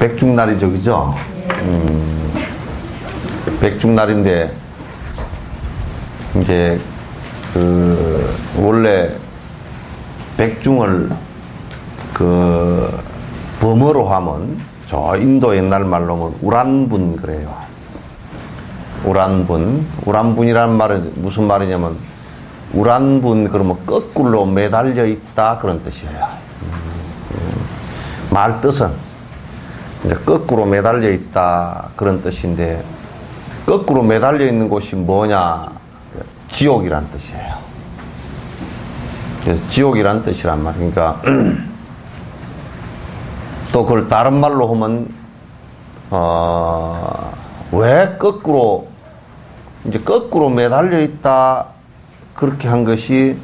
백중날이죠, 그죠? 백중날인데, 이제, 원래, 백중을, 범어로 하면, 저 인도 옛날 말로 하면, 우란분, 그래요. 우란분이라는 말은 무슨 말이냐면, 우란분, 그러면 거꾸로 매달려 있다, 그런 뜻이에요. 말 뜻은, 이제 거꾸로 매달려 있다, 그런 뜻인데, 거꾸로 매달려 있는 곳이 뭐냐? 지옥이란 뜻이에요. 그래서 지옥이란 뜻이란 말이에요. 그러니까, 또 그걸 다른 말로 하면, 왜 거꾸로, 이제 거꾸로 매달려 있다, 그렇게 한 것이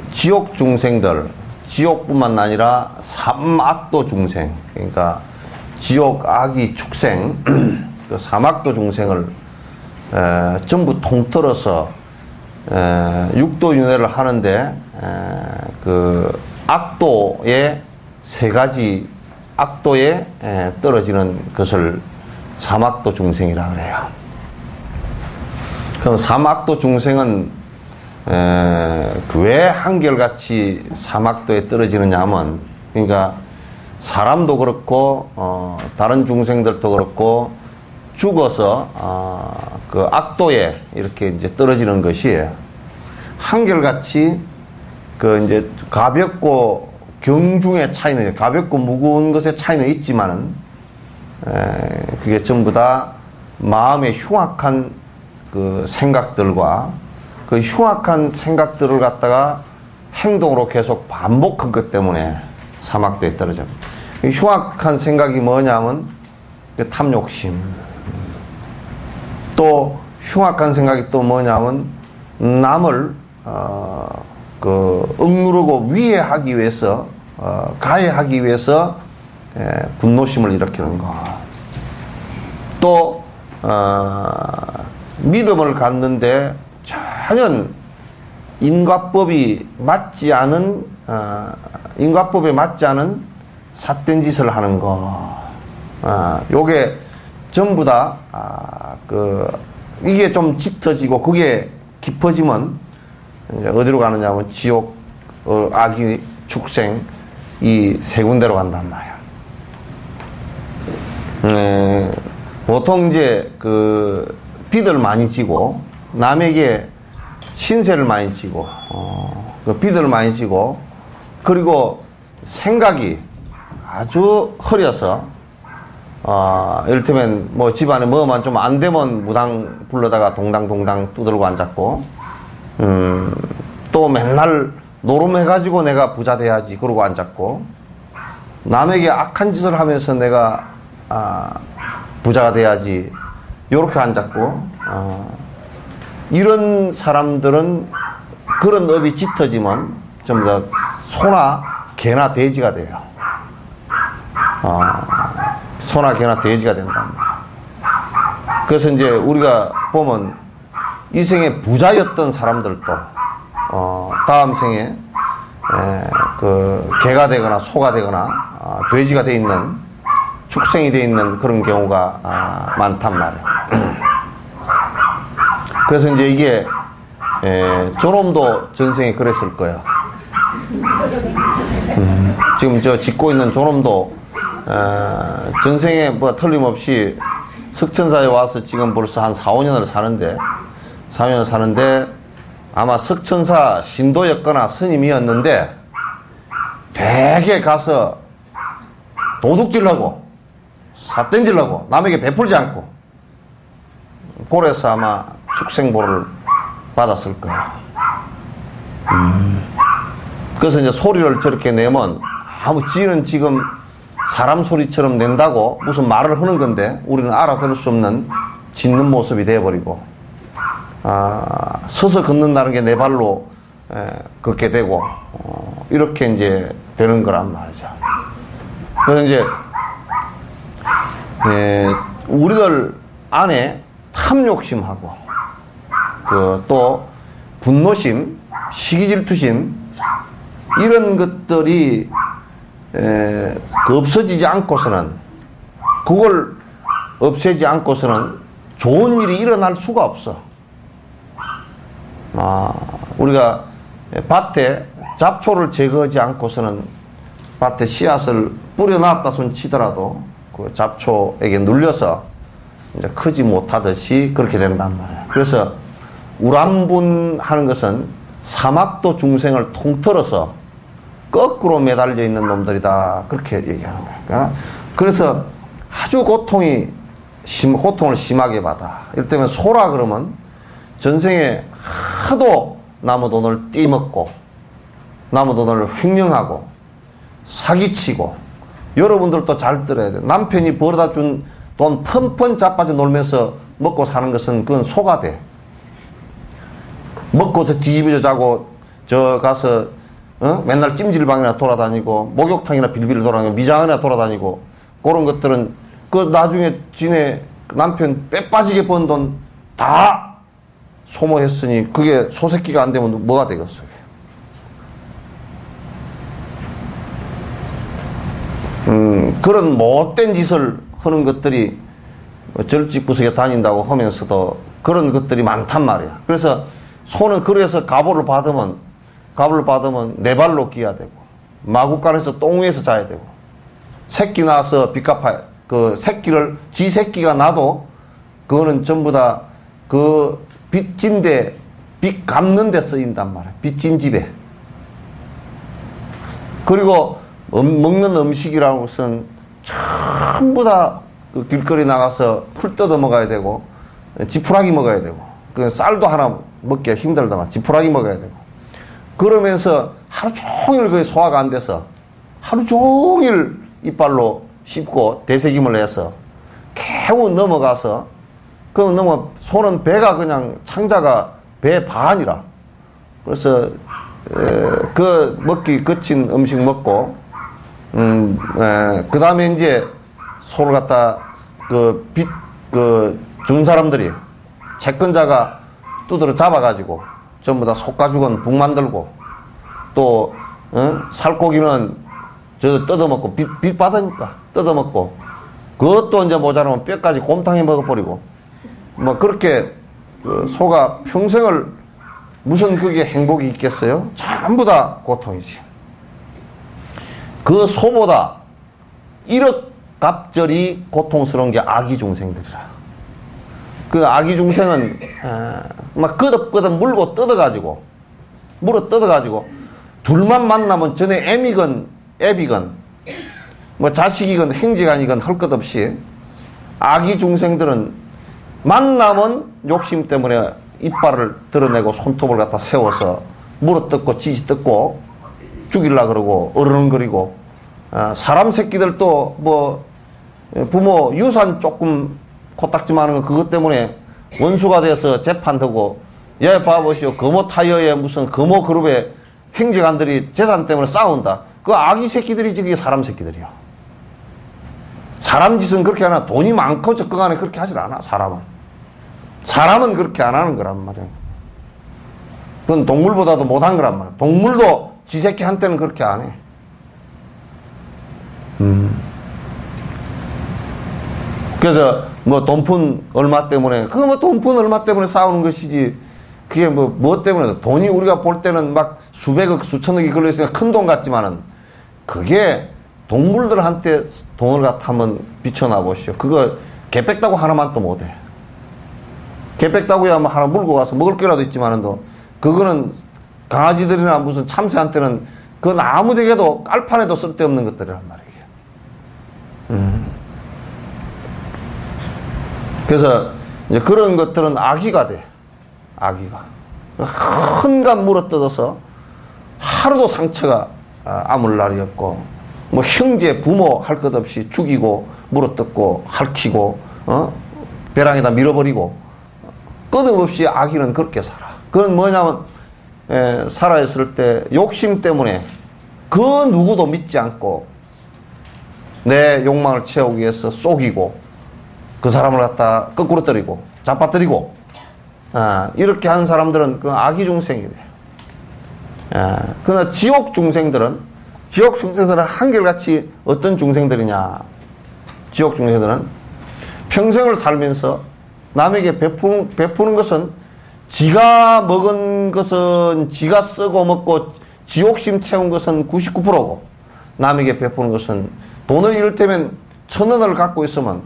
지옥 중생들, 지옥뿐만 아니라 삼악도 중생, 그러니까 지옥 악이 축생, 그 삼악도 중생을 전부 통틀어서 육도윤회를 하는데 그 악도의 세 가지 악도에 떨어지는 것을 삼악도 중생이라 그래요. 그럼 삼악도 중생은 왜 한결같이 삼악도에 떨어지느냐 하면, 그러니까 사람도 그렇고 다른 중생들도 그렇고 죽어서 그 악도에 이렇게 이제 떨어지는 것이 한결같이 그 이제 가볍고 경중의 차이는, 가볍고 무거운 것의 차이는 있지만은 그게 전부 다 마음의 흉악한 그 생각들과 그 흉악한 생각들을 갖다가 행동으로 계속 반복한 것 때문에 사막도에 떨어져. 흉악한 생각이 뭐냐면 탐욕심. 또 흉악한 생각이 또 뭐냐면 남을 억누르고 위해하기 위해서, 가해하기 위해서 분노심을 일으키는 것. 또 믿음을 갖는데 전혀 인과법에 맞지 않은 삿된 짓을 하는 거. 요게 전부 다 이게 좀 짙어지고 그게 깊어지면 이제 어디로 가느냐 하면 지옥, 악이, 축생 이 세 군데로 간단 말이야. 보통 이제 빚을 많이 지고 남에게 신세를 많이 지고 빚을 많이 지고 그리고 생각이 아주 흐려서 이를테면 뭐 집안에 뭐만 좀 안 되면 무당 불러다가 동당 두들고 앉았고 또 맨날 노름해가지고 내가 부자 돼야지 그러고 앉았고 남에게 악한 짓을 하면서 내가 부자가 돼야지 요렇게 앉았고 이런 사람들은 그런 업이 짙어지면 전부 다 소나 개나 돼지가 돼요. 소나 개나 돼지가 된답니다. 그래서 이제 우리가 보면 이 생에 부자였던 사람들도 다음 생에 개가 되거나 소가 되거나 돼지가 돼 있는, 축생이 돼 있는 그런 경우가 많단 말이에요. 그래서 이제 이게 저놈도 전생에 그랬을 거예요. 지금 저 짓고 있는 저놈도 전생에 뭐 틀림없이 석천사에 와서 지금 벌써 한 4, 5년을 사는데 아마 석천사 신도였거나 스님이었는데 되게 가서 도둑질하고 삿댄질하고 남에게 베풀지 않고 그래서 아마 축생보를 받았을 거예요. 그래서 이제 소리를 저렇게 내면 지는 지금 사람 소리처럼 낸다고 무슨 말을 하는 건데 우리는 알아들을 수 없는 짖는 모습이 되어버리고 서서 걷는다는 게 내 발로 걷게 되고 이렇게 이제 되는 거란 말이죠. 그래서 이제 우리들 안에 탐욕심하고 또 분노심, 시기질투심 이런 것들이 없어지지 않고서는 그걸 없애지 않고서는 좋은 일이 일어날 수가 없어. 우리가 밭에 잡초를 제거하지 않고서는 밭에 씨앗을 뿌려놨다 손 치더라도 그 잡초에게 눌려서 이제 크지 못하듯이 그렇게 된단 말이에요. 그래서 우람분하는 것은 사막도 중생을 통틀어서 거꾸로 매달려 있는 놈들이다. 그렇게 얘기하는 거예요. 그래서 아주 고통을 심하게 받아. 이럴 때면 소라 그러면 전생에 하도 남의 돈을 띠먹고 남의 돈을 횡령하고 사기치고, 여러분들도 잘 들어야 돼. 남편이 벌어다 준 돈 펀펀 자빠져 놀면서 먹고 사는 것은 그건 소가 돼. 먹고서 뒤집어져 자고 저 가서 맨날 찜질방이나 돌아다니고 목욕탕이나 빌빌 돌아다니고 미장이나 돌아다니고 그런 것들은 그 나중에 지네 남편 빼 빠지게 번 돈 다 소모했으니 그게 소새끼가 안 되면 뭐가 되겠어요? 그런 못된 짓을 하는 것들이 절집구석에 다닌다고 하면서도 그런 것들이 많단 말이야. 그래서 소는 그래서 갑오를 받으면 네 발로 끼야 되고 마구간에서 똥 위에서 자야 되고 새끼 낳아서 빚 갚아야, 그 새끼를 지 새끼가 나도 그거는 전부 다 그 빚진데 빚 갚는 데 쓰인단 말이야. 빚진 집에. 그리고 먹는 음식이라는 것은 전부 다 그 길거리 나가서 풀 뜯어 먹어야 되고 지푸라기 먹어야 되고 그 쌀도 하나 먹기가 힘들다만 지푸라기 먹어야 되고 그러면서 하루 종일 그게 소화가 안 돼서 하루 종일 이빨로 씹고 되새김을 해서 겨우 넘어가서 소는 배가 그냥 창자가 배 반이라. 그래서 그 먹기 거친 음식 먹고 그 다음에 이제 소를 갖다 준 사람들이 채권자가 두드러 잡아가지고 전부 다 속가죽은 북 만들고 또 살코기는 저 뜯어먹고 빚 받으니까 뜯어먹고 그것도 이제 모자라면 뼈까지 곰탕에 먹어버리고 뭐 그렇게 소가 평생을 무슨 그게 행복이 있겠어요? 전부 다 고통이지. 그 소보다 1억 갑절이 고통스러운 게 아기 중생들이라. 그 아기 중생은 막 끄덕끄덕 물고 뜯어가지고 둘만 만나면 전에 애미건 애비건 뭐 자식이건 행지간이건 할 것 없이 아기 중생들은 만나면 욕심 때문에 이빨을 드러내고 손톱을 갖다 세워서 물어뜯고 지지뜯고 죽이려고 그러고 어르렁거리고, 사람 새끼들도 뭐 부모 유산 조금 코딱지 많은 거 그것 때문에 원수가 돼서 재판되고, 얘 봐보시오, 금호 타이어에 무슨 금호 그룹의 행직안들이 재산 때문에 싸운다. 그 아기 새끼들이지 그게 사람 새끼들이야. 사람 짓은 그렇게 하나, 돈이 많고 적극안에 그렇게 하질 않아. 사람은 그렇게 안 하는 거란 말이야. 그건 동물보다도 못한 거란 말이야. 동물도 지 새끼 한테는 그렇게 안 해. 그래서 뭐 돈푼 얼마 때문에, 그거 뭐 돈푼 얼마 때문에 싸우는 것이지, 그게 뭐 때문에, 돈이 우리가 볼 때는 막 수백억 수천억이 걸려있으니까 큰 돈 같지만은 그게 동물들한테 돈을 갖다 한번 비춰놔 보시오. 그거 개백다구 하나만 또 못해. 개백다구야 뭐 하나 물고 가서 먹을 거라도 있지만은도 그거는 강아지들이나 무슨 참새한테는 그건 아무데게도 깔판에도 쓸데없는 것들이란 말이에요. 그래서 이제 그런 것들은 아기가 돼. 아기가 한간 물어뜯어서 하루도 상처가 아물 날이 없고, 뭐 형제 부모 할 것 없이 죽이고 물어뜯고 핥히고 벼랑에다 밀어버리고 끝없이 아기는 그렇게 살아. 그건 뭐냐면 살아있을 때 욕심 때문에 그 누구도 믿지 않고 내 욕망을 채우기 위해서 속이고 그 사람을 갖다 거꾸로 때리고 잡아뜨리고 이렇게 하는 사람들은 그 아기 중생이 돼. 그러나 지옥 중생들은 한결같이 어떤 중생들이냐, 지옥 중에서는 평생을 살면서 남에게 베푸는 것은 지가 먹은 것은 지가 쓰고 먹고 지옥심 채운 것은 99%고 남에게 베푸는 것은 돈을 이를테면 1,000원을 갖고 있으면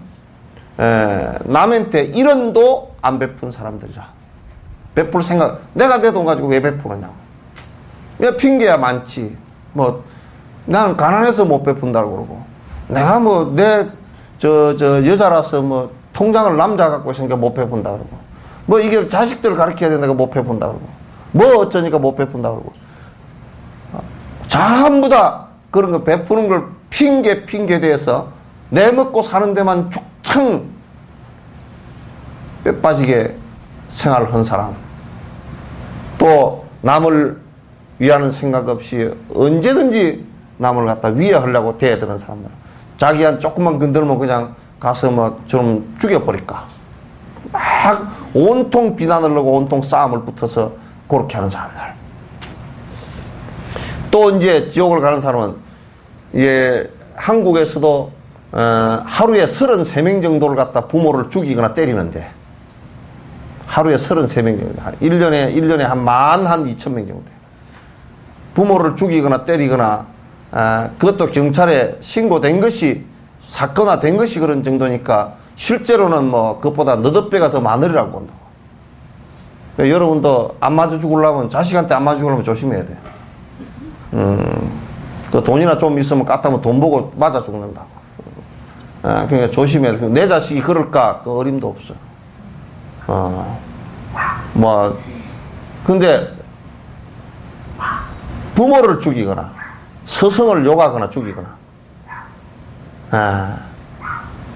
남한테 1원도 안 베푼 사람들이라. 베풀 생각, 내가 내 돈 가지고 왜 베푸느냐고. 그냥 핑계야 많지. 뭐 나는 가난해서 못 베푼다고 그러고 내가 뭐 여자라서 뭐 통장을 남자 갖고 있으니까 못 베푼다 그러고 뭐 이게 자식들 가르쳐야 된다고 못 베푼다 그러고 뭐 어쩌니까 못 베푼다 그러고 전부 다 그런 거 베푸는 걸 핑계 대해서 내 먹고 사는 데만 쭉창 빼빠지게 생활을 한 사람, 또 남을 위하는 생각 없이 언제든지 남을 갖다 위해하려고 대드는 사람들, 자기한 조금만 건들면 그냥 가서 뭐 좀 죽여버릴까 막 온통 비난을 하고 온통 싸움을 붙어서 그렇게 하는 사람들. 또 이제 지옥을 가는 사람은 한국에서도 하루에 33명 정도를 갖다 부모를 죽이거나 때리는데, 하루에 33명 정도, 1년에 한 12,000명 정도 돼요. 부모를 죽이거나 때리거나, 그것도 경찰에 신고된 것이, 사건화된 것이 그런 정도니까, 실제로는 뭐, 그것보다 너댓 배가 더 많으리라고 본다고. 그러니까 여러분도 안 맞아 죽으려면, 자식한테 안 맞아 죽으려면 조심해야 돼요. 그 돈이나 좀 있으면 까따면 돈 보고 맞아 죽는다고. 그러니까 조심해야 돼. 내 자식이 그럴까? 그 어림도 없어. 근데, 부모를 죽이거나, 스승을 욕하거나 죽이거나,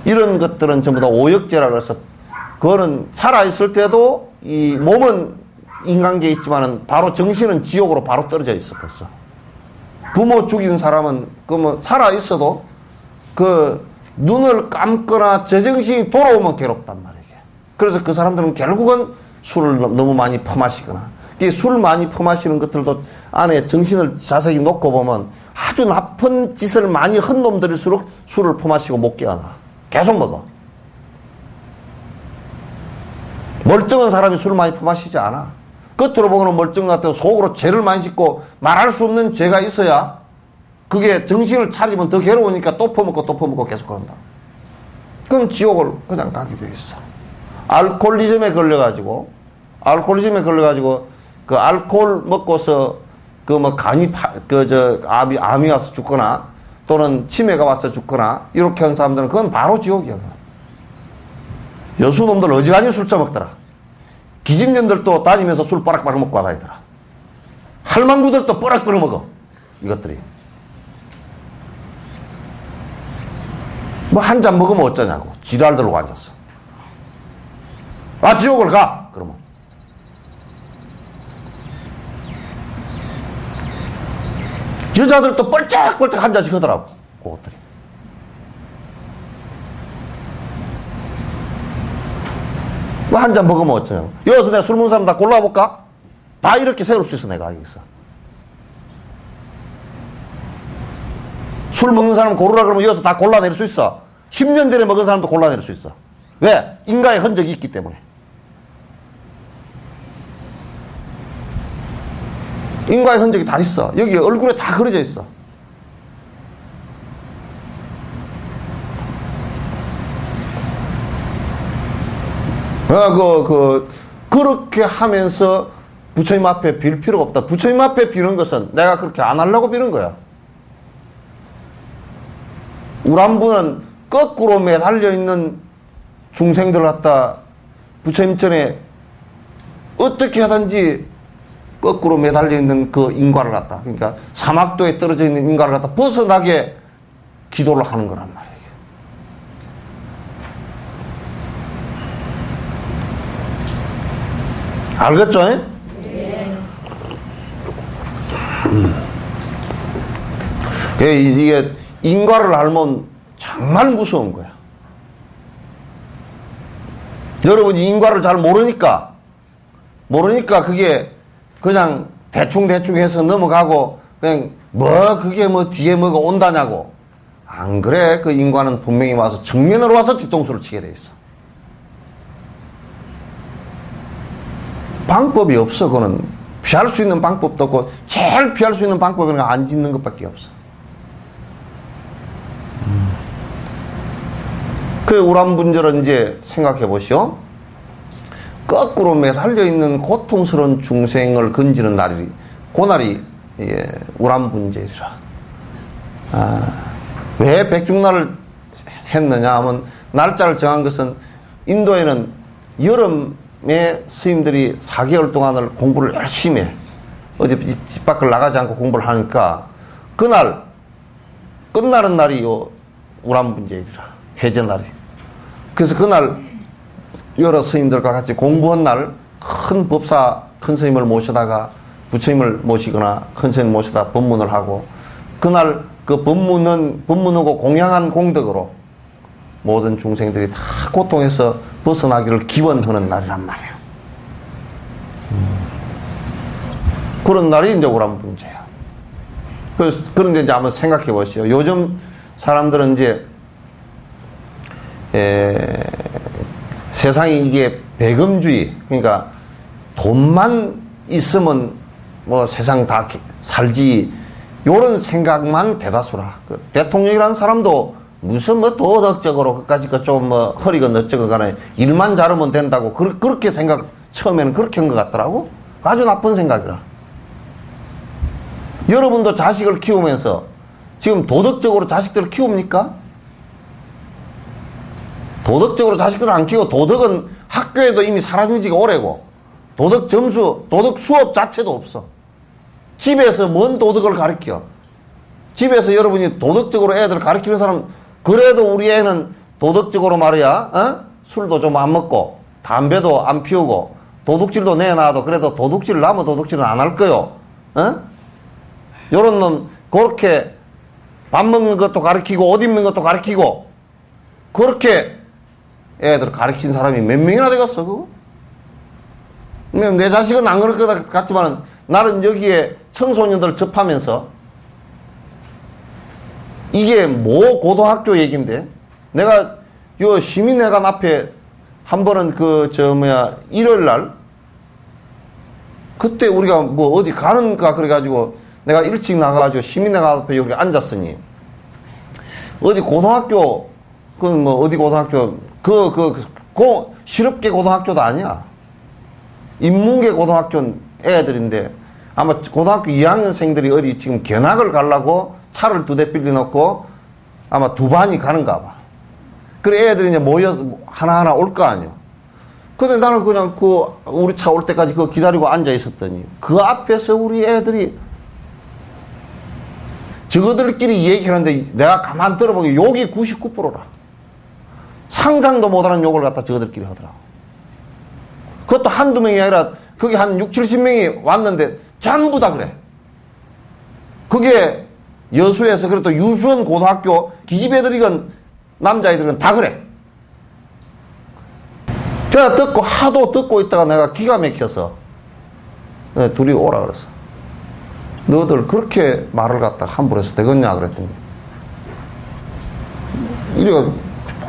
이런 것들은 전부 다 오역죄라 그래서, 그거는 살아있을 때도 이 몸은 인간계에 있지만은 바로 정신은 지옥으로 바로 떨어져 있어, 벌써. 부모 죽인 사람은, 살아있어도 그 눈을 감거나 제정신이 돌아오면 괴롭단 말이에요. 그래서 그 사람들은 결국은 술을 너무 많이 퍼마시거나, 술 많이 퍼마시는 것들도 안에 정신을 자세히 놓고 보면 아주 나쁜 짓을 많이 한 놈들일수록 술을 퍼마시고 못 깨어나. 계속 먹어. 멀쩡한 사람이 술을 많이 퍼마시지 않아. 겉으로 보고는 멀쩡한 것 같아도 속으로 죄를 많이 짓고 말할 수 없는 죄가 있어야 그게 정신을 차리면 더 괴로우니까 또 퍼먹고 계속 그런다. 그럼 지옥을 그냥 가게 돼 있어. 알코올리즘에 걸려가지고 그 알코올 먹고서 그 뭐 간이 암이 와서 죽거나 또는 치매가 와서 죽거나 이렇게 한 사람들은 그건 바로 지옥이야. 여수놈들 어지간히 술 처먹더라. 기집년들도 다니면서 술 빠락빠락 먹고 다니더라. 할망구들도 빠락빠락 먹어. 이것들이. 뭐 한 잔 먹으면 어쩌냐고. 지랄 들고 앉았어. 지옥을 가! 그러면. 여자들도 뻘짝뻘짝 한 잔씩 하더라고. 그것들이. 뭐 한 잔 먹으면 어쩌냐고. 여기서 내가 술 먹는 사람 다 골라볼까? 다 이렇게 세울 수 있어, 내가 여기서. 술 먹는 사람 고르라 그러면 여기서 다 골라낼 수 있어. 10년 전에 먹은 사람도 골라낼 수 있어. 왜? 인가의 흔적이 있기 때문에. 인과의 흔적이 다 있어. 여기 얼굴에 다 그려져 있어. 그렇게 하면서 부처님 앞에 빌 필요가 없다. 부처님 앞에 비는 것은 내가 그렇게 안 하려고 비는 거야. 우람부는 거꾸로 매달려 있는 중생들을 갖다 부처님 전에 어떻게 하든지 거꾸로 매달려 있는 그 인과를 갖다, 그러니까 사막도에 떨어져 있는 인과를 갖다 벗어나게 기도를 하는 거란 말이에요. 알겠죠? 네. 이게 인과를 알면 정말 무서운 거야. 여러분이 인과를 잘 모르니까 그게 그냥 대충 해서 넘어가고, 그냥 그게 뭐 뒤에 뭐가 온다냐고. 안 그래 그 인간은 분명히 와서 정면으로 와서 뒤통수를 치게 돼 있어. 방법이 없어. 그거는 피할 수 있는 방법도 없고 제일 피할 수 있는 방법은 안 짓는 것밖에 없어. 그 우란분절은 이제 생각해 보시오. 거꾸로 매달려 있는 고통스러운 중생을 건지는 날이 그날이 우란분절이라. 왜 백중날을 했느냐 하면 날짜를 정한 것은 인도에는 여름에 스님들이 4개월 동안을 공부를 열심히 해. 어디 집 밖을 나가지 않고 공부를 하니까 그날 끝나는 날이 우란분절이라. 해제날이. 그래서 그날 여러 스님들과 같이 공부한 날 큰 법사 큰 스님을 모셔다가 부처님을 모시거나 큰 스님 모셔다 법문을 하고 그날 그 법문하고 공양한 공덕으로 모든 중생들이 다 고통에서 벗어나기를 기원하는 날이란 말이에요. 그런 날이 이제 우란분제야. 그런데 이제 한번 생각해 보시오. 요즘 사람들은 이제 세상이 이게 배금주의, 그러니까 돈만 있으면 뭐 세상 다 살지, 요런 생각만 대다수라. 그 대통령이라는 사람도 무슨 뭐 도덕적으로 그까짓 거 좀 뭐 허리건 어쩌고 간에 일만 잘하면 된다고 그렇게 생각, 처음에는 그렇게 한 것 같더라고. 아주 나쁜 생각이라. 여러분도 자식을 키우면서 지금 도덕적으로 자식들을 키웁니까? 도덕적으로 자식들을 안 키우고, 도덕은 학교에도 이미 사라진 지가 오래고, 도덕 점수, 도덕 수업 자체도 없어. 집에서 뭔 도덕을 가르쳐? 집에서 여러분이 도덕적으로 애들 가르치는 사람, 그래도 우리 애는 도덕적으로 말이야, 술도 좀 안 먹고, 담배도 안 피우고, 도둑질도 내놔도 그래도 도둑질 나면 도둑질은 안 할 거요. 요런 놈, 그렇게 밥 먹는 것도 가르치고, 옷 입는 것도 가르치고, 그렇게 애들 가르친 사람이 몇 명이나 되겠어, 그거? 내 자식은 안 그럴 것 같지만 나는 여기에 청소년들 접하면서 이게 뭐 고등학교 얘기인데, 내가 요 시민회관 앞에 한 번은 일요일 날 그때 우리가 뭐 어디 가는가 그래가지고 내가 일찍 나가가지고 시민회관 앞에 여기 앉았으니, 어디 고등학교 어디 고등학교 실업계 고등학교도 아니야. 인문계 고등학교 애들인데 아마 고등학교 2학년생들이 어디 지금 견학을 가려고 차를 2대 빌려놓고 아마 2반이 가는가 봐. 그래 애들이 이제 모여서 하나하나 올 거 아니야. 근데 나는 그냥 우리 차 올 때까지 기다리고 앉아 있었더니 그 앞에서 우리 애들이 저거들끼리 얘기하는데 내가 가만 들어보기 욕이 99%라. 상상도 못하는 욕을 갖다 저거들끼리 하더라고. 그것도 한두 명이 아니라 거기 한 6, 70명이 왔는데 전부 다 그래. 그게 여수에서 그래도 유수원 고등학교 기집애들이건 남자애들은 다 그래. 그냥 하도 듣고 있다가 내가 기가 막혀서 둘이 오라 그랬어. 너들 그렇게 말을 갖다 함부로 해서 되겠냐 그랬더니 이래가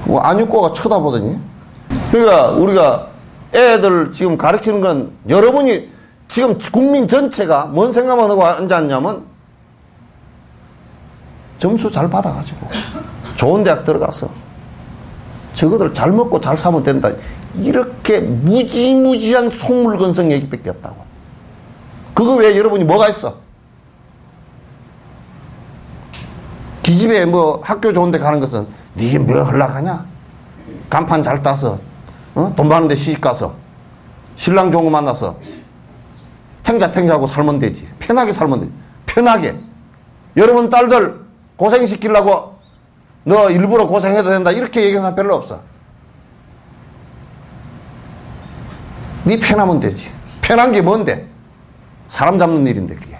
안육고가 쳐다보더니, 그러니까 우리가 애들 지금 가르치는 건 여러분이 지금 국민 전체가 뭔 생각만 하고 앉았냐면 점수 잘 받아가지고 좋은 대학 들어가서 저거들 잘 먹고 잘 사면 된다, 이렇게 무지무지한 속물건성 얘기밖에 없다고. 그거 외에 여러분이 뭐가 있어? 기집애 뭐 학교 좋은 데 가는 것은 니게 뭐 하려고 하냐? 간판 잘 따서 돈 많은데 시집가서 신랑 좋은 거 만나서 탱자하고 살면 되지. 편하게 살면 되지. 편하게. 여러분 딸들 고생시키려고 너 일부러 고생해도 된다 이렇게 얘기하는 사람 별로 없어. 니 편하면 되지. 편한 게 뭔데? 사람 잡는 일인데 그게.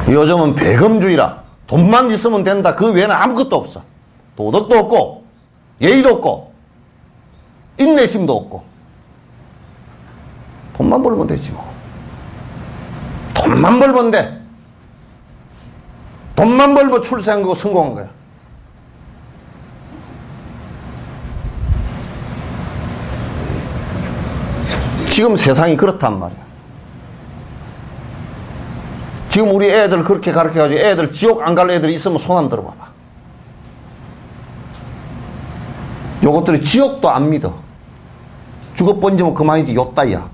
요즘은 배금주의라. 돈만 있으면 된다. 그 외에는 아무것도 없어. 도덕도 없고 예의도 없고 인내심도 없고 돈만 벌면 되지 뭐. 돈만 벌면 돼. 돈만 벌면 출세한 거고 성공한 거야. 지금 세상이 그렇단 말이야. 지금 우리 애들 그렇게 가르쳐가지고 애들 지옥 안 갈 애들이 있으면 손 한번 들어봐봐. 요것들이 지옥도 안 믿어. 죽어 번지면 그만이지 요따이야.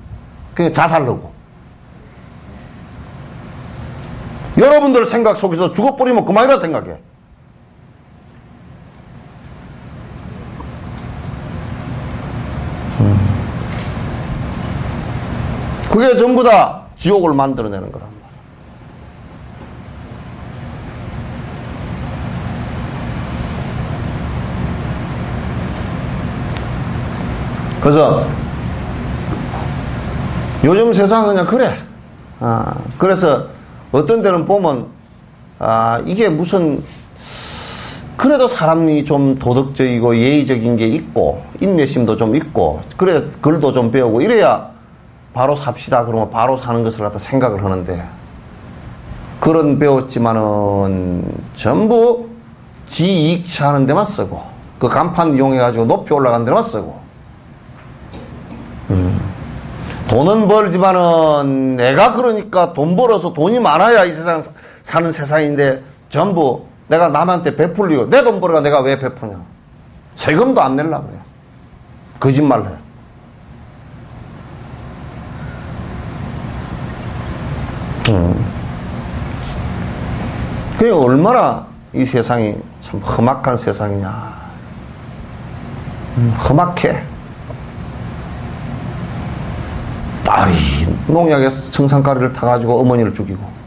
그냥 자살하고. 여러분들 생각 속에서 죽어버리면 그만이라 생각해. 그게 전부 다 지옥을 만들어내는 거란 말이야. 그래서 요즘 세상은 그냥 그래. 그래서 어떤 데는 보면 이게 무슨 그래도 사람이 좀 도덕적이고 예의적인 게 있고 인내심도 좀 있고 그래 글도 좀 배우고 이래야 바로 삽시다 그러면 바로 사는 것을 갖다 생각을 하는데 글은 배웠지만은 전부 지 이익취하는 데만 쓰고 그 간판 이용해가지고 높이 올라간 데만 쓰고 돈은 벌지만은 내가 그러니까 돈 벌어서 돈이 많아야 이 세상 사는 세상인데 전부 내가 남한테 베풀리고 내 돈 벌어가 내가 왜 베푸냐. 세금도 안 내려고 그래요. 거짓말을 해요. 그게 얼마나 이 세상이 참 험악한 세상이냐. 험악해. 딸이 농약에 청산가리를 타가지고 어머니를 죽이고.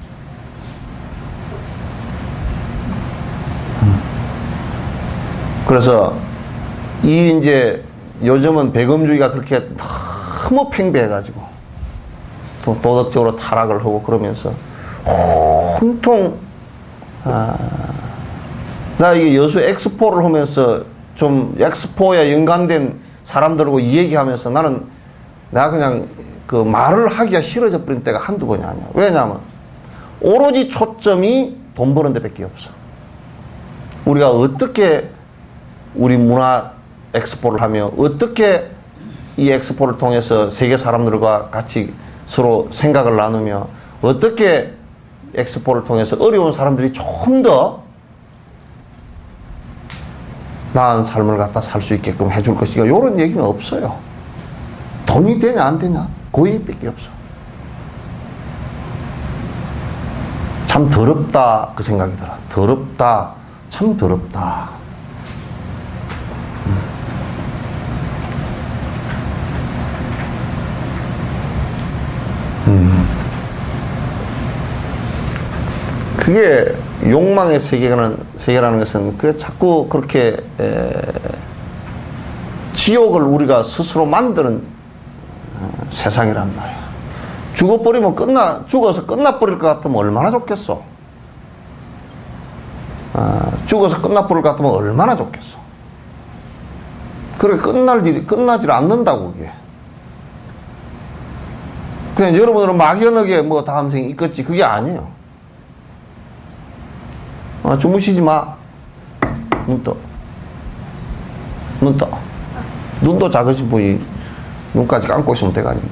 그래서 이 이제 요즘은 배금주의가 그렇게 너무 팽배해가지고 또 도덕적으로 타락을 하고 그러면서 온통 나 이게 여수 엑스포를 하면서 좀 엑스포에 연관된 사람들하고 이 얘기하면서 나는 내가 그냥 그 말을 하기가 싫어져 버린 때가 한두 번이 아니야. 왜냐하면 오로지 초점이 돈 버는 데밖에 없어. 우리가 어떻게 우리 문화 엑스포를 하며 어떻게 이 엑스포를 통해서 세계 사람들과 같이 서로 생각을 나누며 어떻게 엑스포를 통해서 어려운 사람들이 조금 더 나은 삶을 갖다 살 수 있게끔 해줄 것이가 이런 얘기는 없어요. 돈이 되냐 안 되냐 그 얘기밖에 없어. 참 더럽다 그 생각이 들어. 더럽다. 참 더럽다. 그게 욕망의 세계라는 것은 그게 자꾸 그렇게 지옥을 우리가 스스로 만드는 세상이란 말이야. 죽어서 끝나버릴 것 같으면 얼마나 좋겠어. 죽어서 끝나버릴 것 같으면 얼마나 좋겠어. 그래 끝나질 않는다고 그게. 그냥 여러분들은 막연하게 뭐 다음 생이 있겠지 그게 아니에요. 주무시지 마. 눈 떠. 눈도 작으신 분이 눈까지 감고 있으면 돼가 아니야.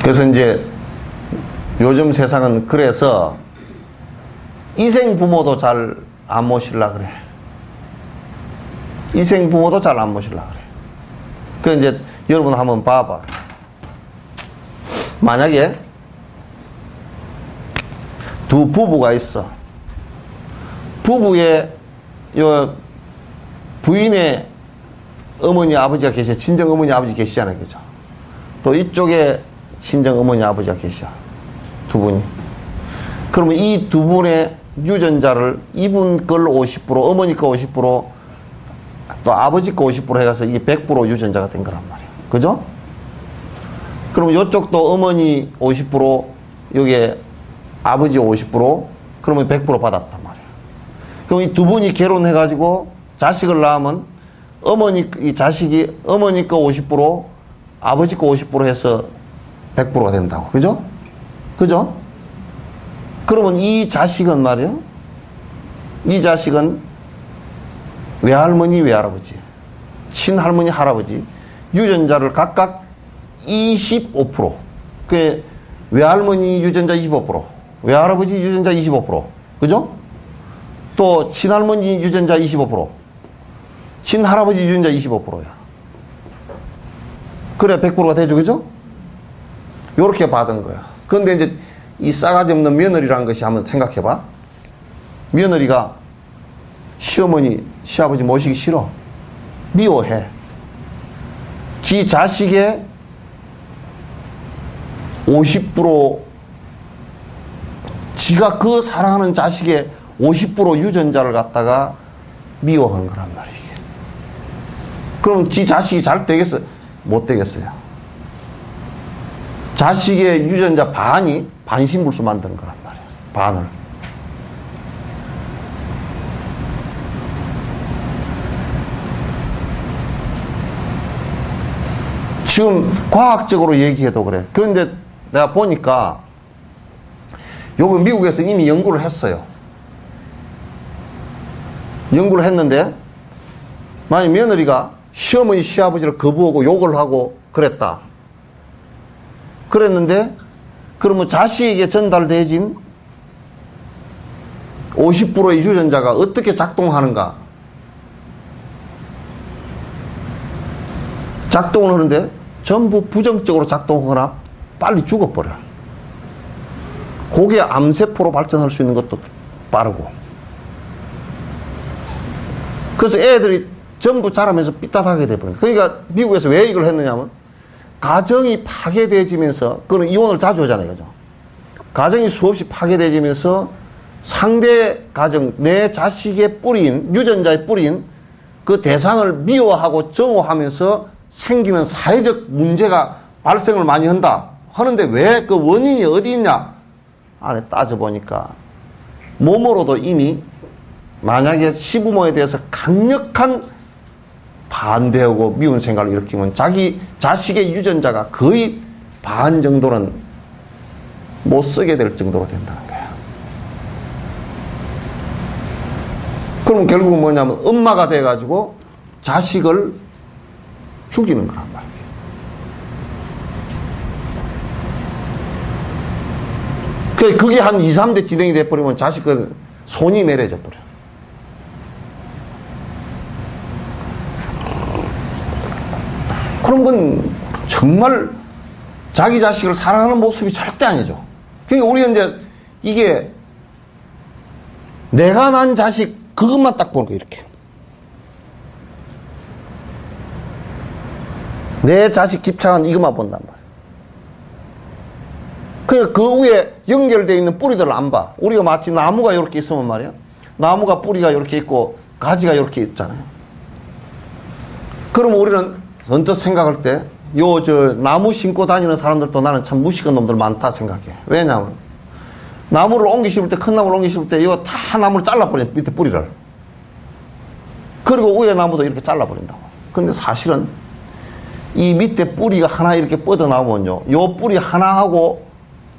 그래서 이제 요즘 세상은 그래서 이생 부모도 잘 안 모시려고 그래. 이생 부모도 잘 안 모시려고 그래. 그 이제 여러분 한번 봐봐. 만약에 두 부부가 있어. 부부의 요 부인의 어머니 아버지가 계셔. 친정 어머니 아버지 계시잖아요. 그죠? 또 이쪽에 친정 어머니 아버지가 계셔. 두 분이. 그러면 이 두 분의 유전자를 이분 걸 50%, 어머니 거 50%, 또 아버지 거 50% 해가서 이게 100% 유전자가 된 거란 말이야. 그죠? 그러면 이쪽도 어머니 50%, 여기에 아버지 50%, 그러면 100% 받았단 말이야. 그럼 이 두 분이 결혼해가지고 자식을 낳으면 이 자식이 어머니 거 50%, 아버지 거 50% 해서 100%가 된다고. 그죠? 그죠? 그러면 이 자식은 말이야. 이 자식은 외할머니, 외할아버지, 친할머니, 할아버지, 유전자를 각각 25%. 그 외할머니 유전자 25%, 외할아버지 유전자 25%. 그죠? 또 친할머니 유전자 25%, 친할아버지 유전자 25%야. 그래 100%가 되죠. 그죠? 요렇게 받은 거야. 그런데 이제 이 싸가지 없는 며느리라는 것이 한번 생각해봐. 며느리가 시어머니, 시아버지 모시기 싫어. 미워해. 지 자식의 50% 지가 그 사랑하는 자식의 50% 유전자를 갖다가 미워하는 거란 말이에요. 그럼 지 자식이 잘 되겠어요? 못 되겠어요. 자식의 유전자 반이 반신불수 만드는 거란 말이에요. 반을. 지금 과학적으로 얘기해도 그래. 그런데 내가 보니까 요거 미국에서 이미 연구를 했어요. 연구를 했는데 만약 며느리가 시어머니, 시아버지를 거부하고 욕을 하고 그랬다. 그랬는데 그러면 자식에게 전달되어진 50%의 유전자가 어떻게 작동하는가? 작동을 하는데 전부 부정적으로 작동하거나 빨리 죽어버려. 그게 암세포로 발전할 수 있는 것도 빠르고. 그래서 애들이 전부 자라면서 삐딱하게 돼버려요. 그러니까 미국에서 왜 이걸 했느냐면 가정이 파괴되어지면서, 그건 이혼을 자주 하잖아요. 그죠? 가정이 수없이 파괴되어지면서 상대 가정, 내 자식의 뿌린, 유전자의 뿌린 그 대상을 미워하고 정오하면서 생기는 사회적 문제가 발생을 많이 한다. 하는데 왜 그 원인이 어디 있냐? 안에 따져보니까 몸으로도 이미 만약에 시부모에 대해서 강력한 반대하고 미운 생각을 일으키면 자기 자식의 유전자가 거의 반 정도는 못 쓰게 될 정도로 된다는 거야. 그럼 결국은 뭐냐면 엄마가 돼가지고 자식을 죽이는 거란 말이에요. 그게 한 2, 3대 진행이 돼버리면 자식은 손이 매려져 버려. 그런 건 정말 자기 자식을 사랑하는 모습이 절대 아니죠. 그러니까 우리가 이제 이게 내가 난 자식 그것만 딱 보는 거 이렇게. 내 자식 집착은 이것만 본단 말이야. 그러니까 그 위에 연결되어 있는 뿌리들을 안 봐. 우리가 마치 나무가 이렇게 있으면 말이야. 나무가 뿌리가 이렇게 있고 가지가 이렇게 있잖아요. 그럼 우리는 언뜻 생각할 때 나무 심고 다니는 사람들도 나는 참 무식한 놈들 많다 생각해. 왜냐하면 나무를 옮기 심을 때, 큰 나무를 옮기 심을 때 이거 다 나무를 잘라버려. 밑에 뿌리를. 그리고 위에 나무도 이렇게 잘라버린다고. 근데 사실은 이 밑에 뿌리가 하나 이렇게 뻗어나오면요, 요 뿌리 하나하고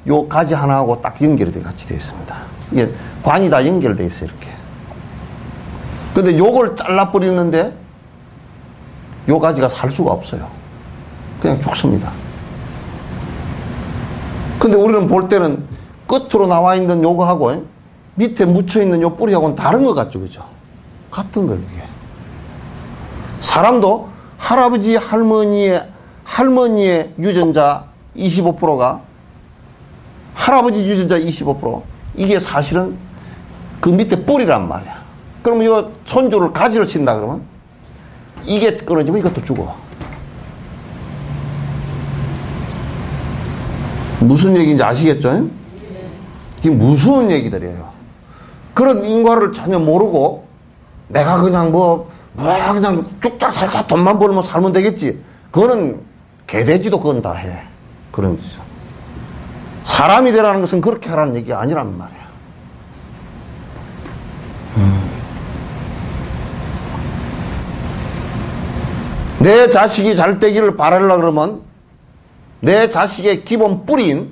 요 가지 하나하고 딱 연결이 같이 되어 있습니다. 이게 관이 다 연결되어 있어요, 이렇게. 근데 요걸 잘라버리는데 요 가지가 살 수가 없어요. 그냥 죽습니다. 근데 우리는 볼 때는 끝으로 나와 있는 요거하고 밑에 묻혀 있는 요 뿌리하고는 다른 것 같죠, 그죠? 같은 거예요, 이게. 사람도 할아버지, 할머니의 유전자 25%가 할아버지 유전자 25%, 이게 사실은 그 밑에 뿌리란 말이야. 그러면 이 손주를 가지로 친다 그러면 이게 끊어지면 이것도 죽어. 무슨 얘기인지 아시겠죠? 이게 무서운 얘기들이에요. 그런 인과를 전혀 모르고 내가 그냥 그냥 쭉쫙 살짝 돈만 벌면 살면 되겠지. 그거는 개돼지도 그건 다 해. 그런 짓. 사람이 되라는 것은 그렇게 하라는 얘기가 아니란 말이야. 내 자식이 잘 되기를 바라려고 그러면 내 자식의 기본 뿌리인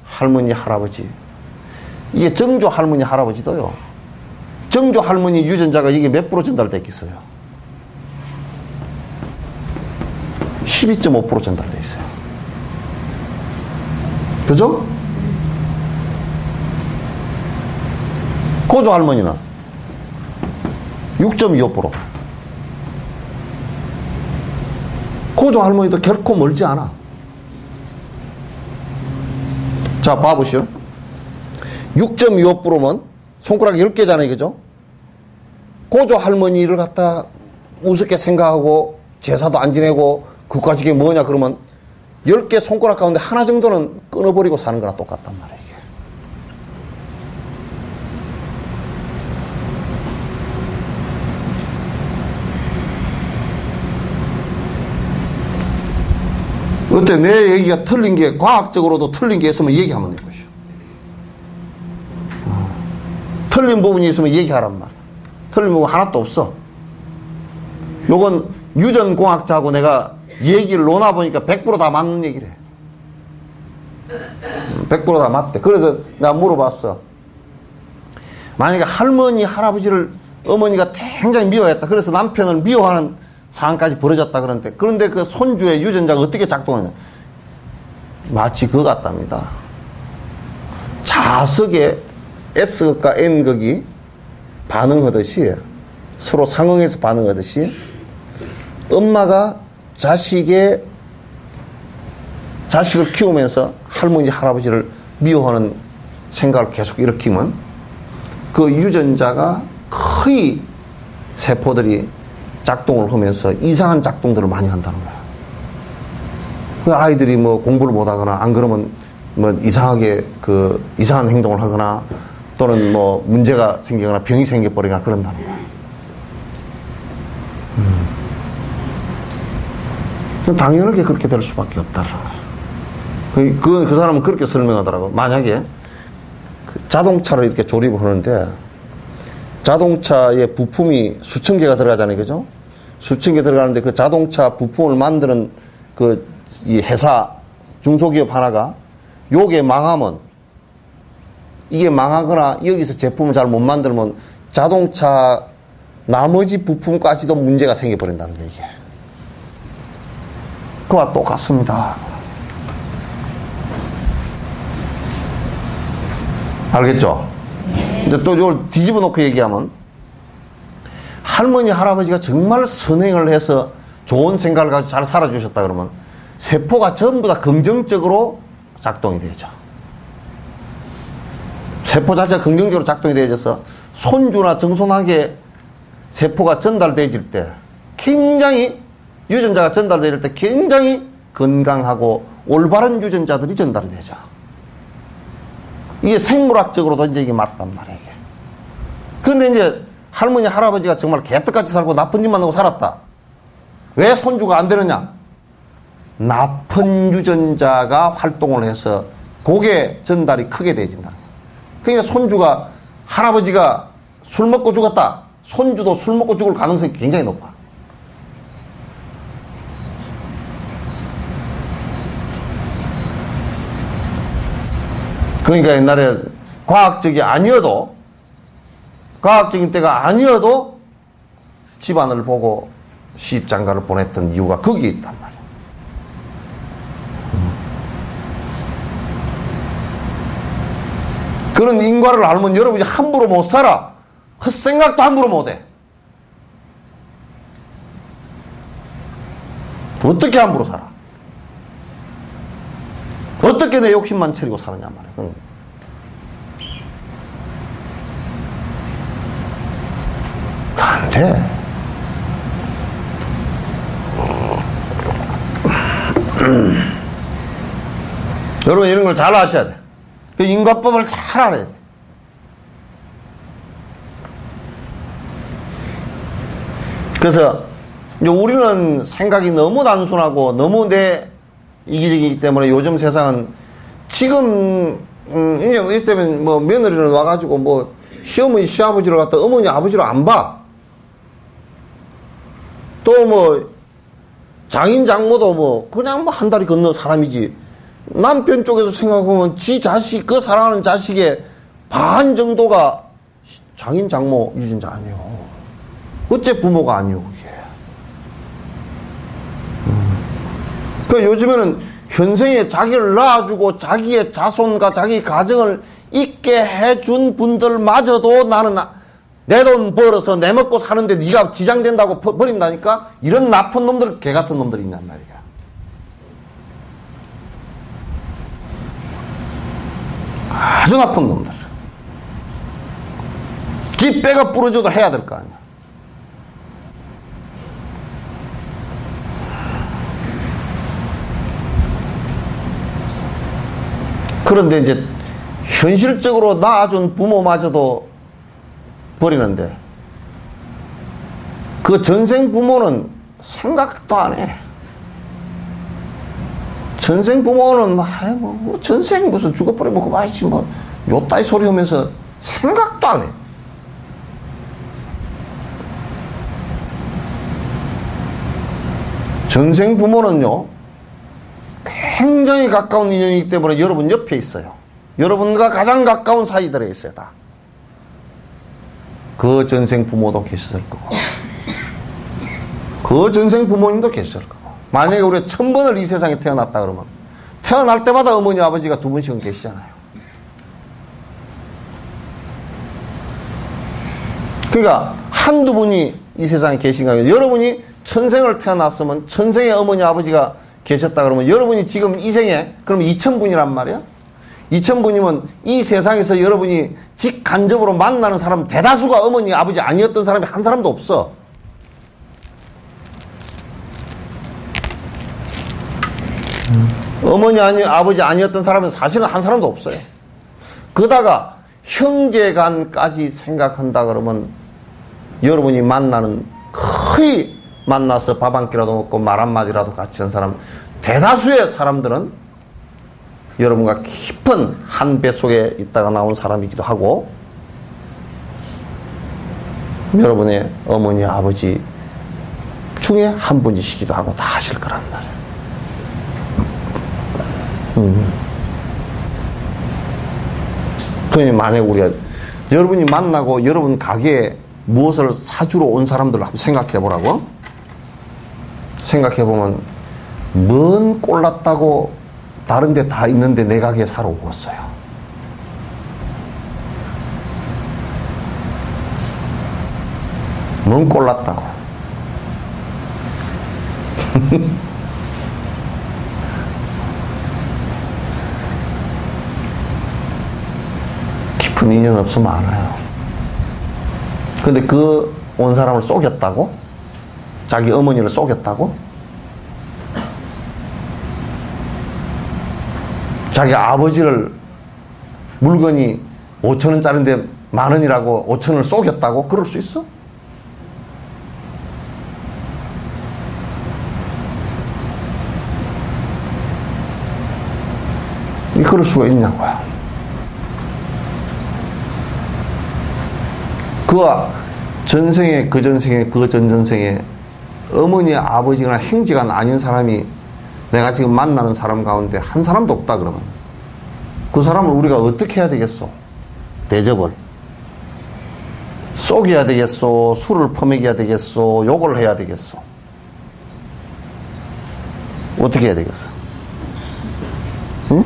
할머니, 할아버지, 이게 정조 할머니, 할아버지도요, 정조 할머니 유전자가 이게 몇 프로 전달됐겠어요? 12.5% 전달돼 있어요. 그죠? 고조 할머니는 6.25%. 고조 할머니도 결코 멀지 않아. 자, 봐보시오. 6.25%면 손가락 10개잖아요. 그죠? 고조 할머니를 갖다 우습게 생각하고 제사도 안 지내고 그까짓 게 뭐냐 그러면 10개 손가락 가운데 하나 정도는 끊어버리고 사는 거랑 똑같단 말이에요. 어때? 내 얘기가 틀린 게, 과학적으로도 틀린 게 있으면 얘기하면 돼 보시오. 틀린 부분이 있으면 얘기하란 말. 틀린 부분 하나도 없어. 요건 유전공학자하고 내가 얘기를 논아보니까 100% 다 맞는 얘기래. 100% 다 맞대. 그래서 내가 물어봤어. 만약에 할머니, 할아버지를 어머니가 굉장히 미워했다. 그래서 남편을 미워하는 상황까지 벌어졌다 그러는데, 그런데 그 손주의 유전자가 어떻게 작동하냐. 마치 그거 같답니다. 자석에 S극과 N극이 반응하듯이, 서로 상응해서 반응하듯이, 엄마가 자식을 키우면서 할머니, 할아버지를 미워하는 생각을 계속 일으키면 그 유전자가 거의 세포들이 작동을 하면서 이상한 작동들을 많이 한다는 거야. 그 아이들이 뭐 공부를 못하거나 안 그러면 뭐 이상하게 이상한 행동을 하거나 또는 뭐 문제가 생기거나 병이 생겨버리거나 그런다는 거야. 당연하게 그렇게 될 수밖에 없다라. 그 사람은 그렇게 설명하더라고. 만약에 자동차를 이렇게 조립을 하는데 자동차에 부품이 수천 개가 들어가잖아요. 그죠? 수천 개 들어가는데 그 자동차 부품을 만드는 이 회사, 중소기업 하나가 요게 망하면, 이게 망하거나 여기서 제품을 잘 못 만들면 자동차 나머지 부품까지도 문제가 생겨버린다는 거예요, 이게. 그와 똑같습니다. 알겠죠? 이제 또 이걸 뒤집어 놓고 얘기하면, 할머니, 할아버지가 정말 선행을 해서 좋은 생각을 가지고 잘 살아주셨다 그러면 세포가 전부 다 긍정적으로 작동이 되죠. 세포 자체가 긍정적으로 작동이 되어져서 손주나 정손하게 세포가 전달되어질 때 굉장히, 유전자가 전달될 때 굉장히 건강하고 올바른 유전자들이 전달이 되죠. 이게 생물학적으로도 이제 이게 맞단 말이에요. 그런데 이제 할머니, 할아버지가 정말 개떡같이 살고 나쁜 짓만 하고 살았다. 왜 손주가 안 되느냐? 나쁜 유전자가 활동을 해서 그게 전달이 크게 되어진다. 그러니까 손주가, 할아버지가 술 먹고 죽었다. 손주도 술 먹고 죽을 가능성이 굉장히 높아. 그러니까 옛날에 과학적인 때가 아니어도 집안을 보고 시집장가를 보냈던 이유가 거기에 있단 말이야. 그런 인과를 알면 여러분이 함부로 못 살아. 헛생각도 함부로 못 해. 어떻게 함부로 살아? 어떻게 내 욕심만 차리고 사느냐 말이야. 안 돼. 여러분 이런 걸 잘 아셔야 돼. 그 인과법을 잘 알아야 돼. 그래서 이제 우리는 생각이 너무 단순하고 너무 내 이기적이기 때문에 요즘 세상은 지금 이제 때문에 뭐 며느리는 와가지고 뭐 시어머니 시아버지를 갖다 어머니 아버지를 안 봐. 또 뭐 장인 장모도 뭐 그냥 뭐 한 다리 건너 사람이지. 남편 쪽에서 생각해보면 지 자식, 그 사랑하는 자식의 반 정도가 장인 장모 유전자 아니요. 어째 부모가 아니요 그게. 그 요즘에는 현생에 자기를 낳아주고 자기의 자손과 자기 가정을 있게 해준 분들마저도 나는 내 돈 벌어서 내 먹고 사는데 네가 지장된다고 버린다니까. 이런 나쁜 놈들, 개 같은 놈들이 있냔 말이야. 아주 나쁜 놈들. 지 빼가 부러져도 해야 될 거 아니야. 그런데 이제 현실적으로 낳아준 부모마저도 버리는데 그 전생 부모는 생각도 안 해. 전생 부모는 뭐 전생 무슨 죽어버리면 그만이지 뭐 요따위 소리 하면서 생각도 안 해. 전생 부모는요 굉장히 가까운 인연이기 때문에 여러분 옆에 있어요. 여러분과 가장 가까운 사이들에 있어요. 다. 그 전생 부모도 계셨을 거고 그 전생 부모님도 계셨을 거고. 만약에 우리가 1000번을 이 세상에 태어났다 그러면 태어날 때마다 어머니 아버지가 2분씩은 계시잖아요. 그러니까 한두 분이 이 세상에 계신가 하면 여러분이 천생을 태어났으면 천생의 어머니 아버지가 계셨다 그러면 여러분이 지금 이 생에 그럼 2000분이란 말이야. 2000분이면 이 세상에서 여러분이 직간접으로 만나는 사람 대다수가 어머니 아버지 아니었던 사람이 한 사람도 없어. 어머니 아버지 아니었던 사람은 사실은 한 사람도 없어요. 그러다가 형제간까지 생각한다 그러면 여러분이 만나는 거의 만나서 밥 한 끼라도 먹고 말 한마디라도 같이 한 사람 대다수의 사람들은 여러분과 깊은 한 배 속에 있다가 나온 사람이기도 하고 여러분의 어머니 아버지 중에 한 분이시기도 하고 다 하실 거란 말이에요. 그러니 만약에 우리가 여러분이 만나고 여러분 가게에 무엇을 사주러 온 사람들을 한번 생각해 보라고. 생각해 보면 뭔 꼴났다고 다른 데 다 있는데 내 가게에 사러 오겠어요. 뭔 꼴났다고. 깊은 인연 없으면 알아요. 근데 그 온 사람을 속였다고? 자기 어머니를 속였다고? 자기 아버지를 물건이 5,000원짜리인데 10,000원이라고 5,000원을 속였다고? 그럴 수 있어? 그럴 수가 있냐고요. 그와 전생에 그 전생에 그 전전생에 어머니 아버지나 형제가 아닌 사람이 내가 지금 만나는 사람 가운데 한 사람도 없다 그러면 그 사람을 우리가 어떻게 해야 되겠소? 대접을 속여야 되겠소? 술을 퍼먹여야 되겠소? 욕을 해야 되겠소? 어떻게 해야 되겠어? 응?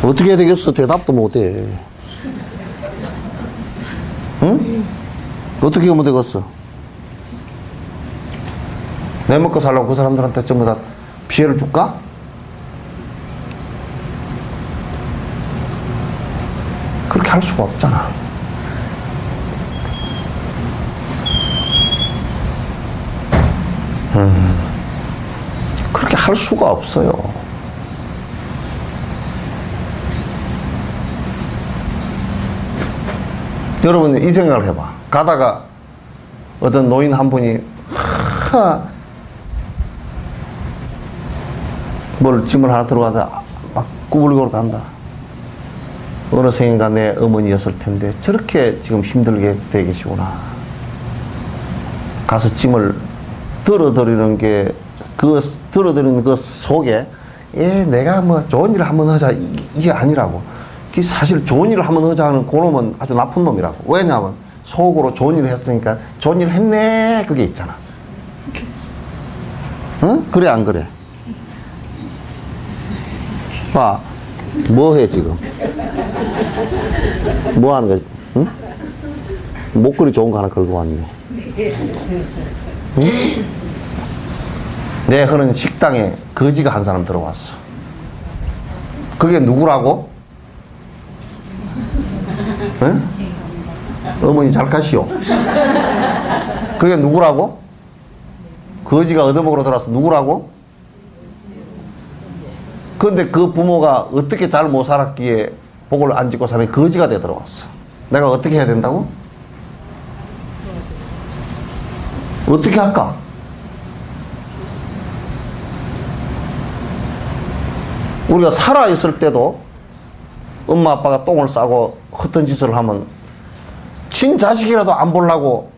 어떻게 해야 되겠어? 대답도 못해. 응? 어떻게 하면 되겠어? 내 먹고 살려고 그 사람들한테 전부 다 피해를 줄까? 그렇게 할 수가 없잖아. 그렇게 할 수가 없어요. 여러분 이 생각을 해봐. 가다가 어떤 노인 한 분이 뭘 짐을 하나 들어가다 막 구부리고 간다. 어느 생인가 내 어머니였을 텐데 저렇게 지금 힘들게 되 계시구나. 가서 짐을 들어드리는 게, 들어드리는 그 속에, 내가 뭐 좋은 일을 한번 하자, 이게 아니라고. 사실 좋은 일을 한번 하자 하는 그놈은 아주 나쁜 놈이라고. 왜냐하면 속으로 좋은 일을 했으니까 좋은 일을 했네, 그게 있잖아. 응? 그래, 안 그래? 봐. 뭐 해, 지금? 뭐 하는 거지? 응? 목걸이 좋은 거 하나 걸고 왔네. 응? 내 흐른 식당에 거지가 한 사람 들어왔어. 그게 누구라고? 응? 어머니 잘 가시오. 그게 누구라고? 거지가 얻어먹으러 들어왔어. 누구라고? 근데 그 부모가 어떻게 잘 못 살았기에 복을 안 짓고 사는 거지가 돼 들어왔어. 내가 어떻게 해야 된다고? 어떻게 할까? 우리가 살아있을 때도 엄마 아빠가 똥을 싸고 헛된 짓을 하면 친자식이라도 안 보려고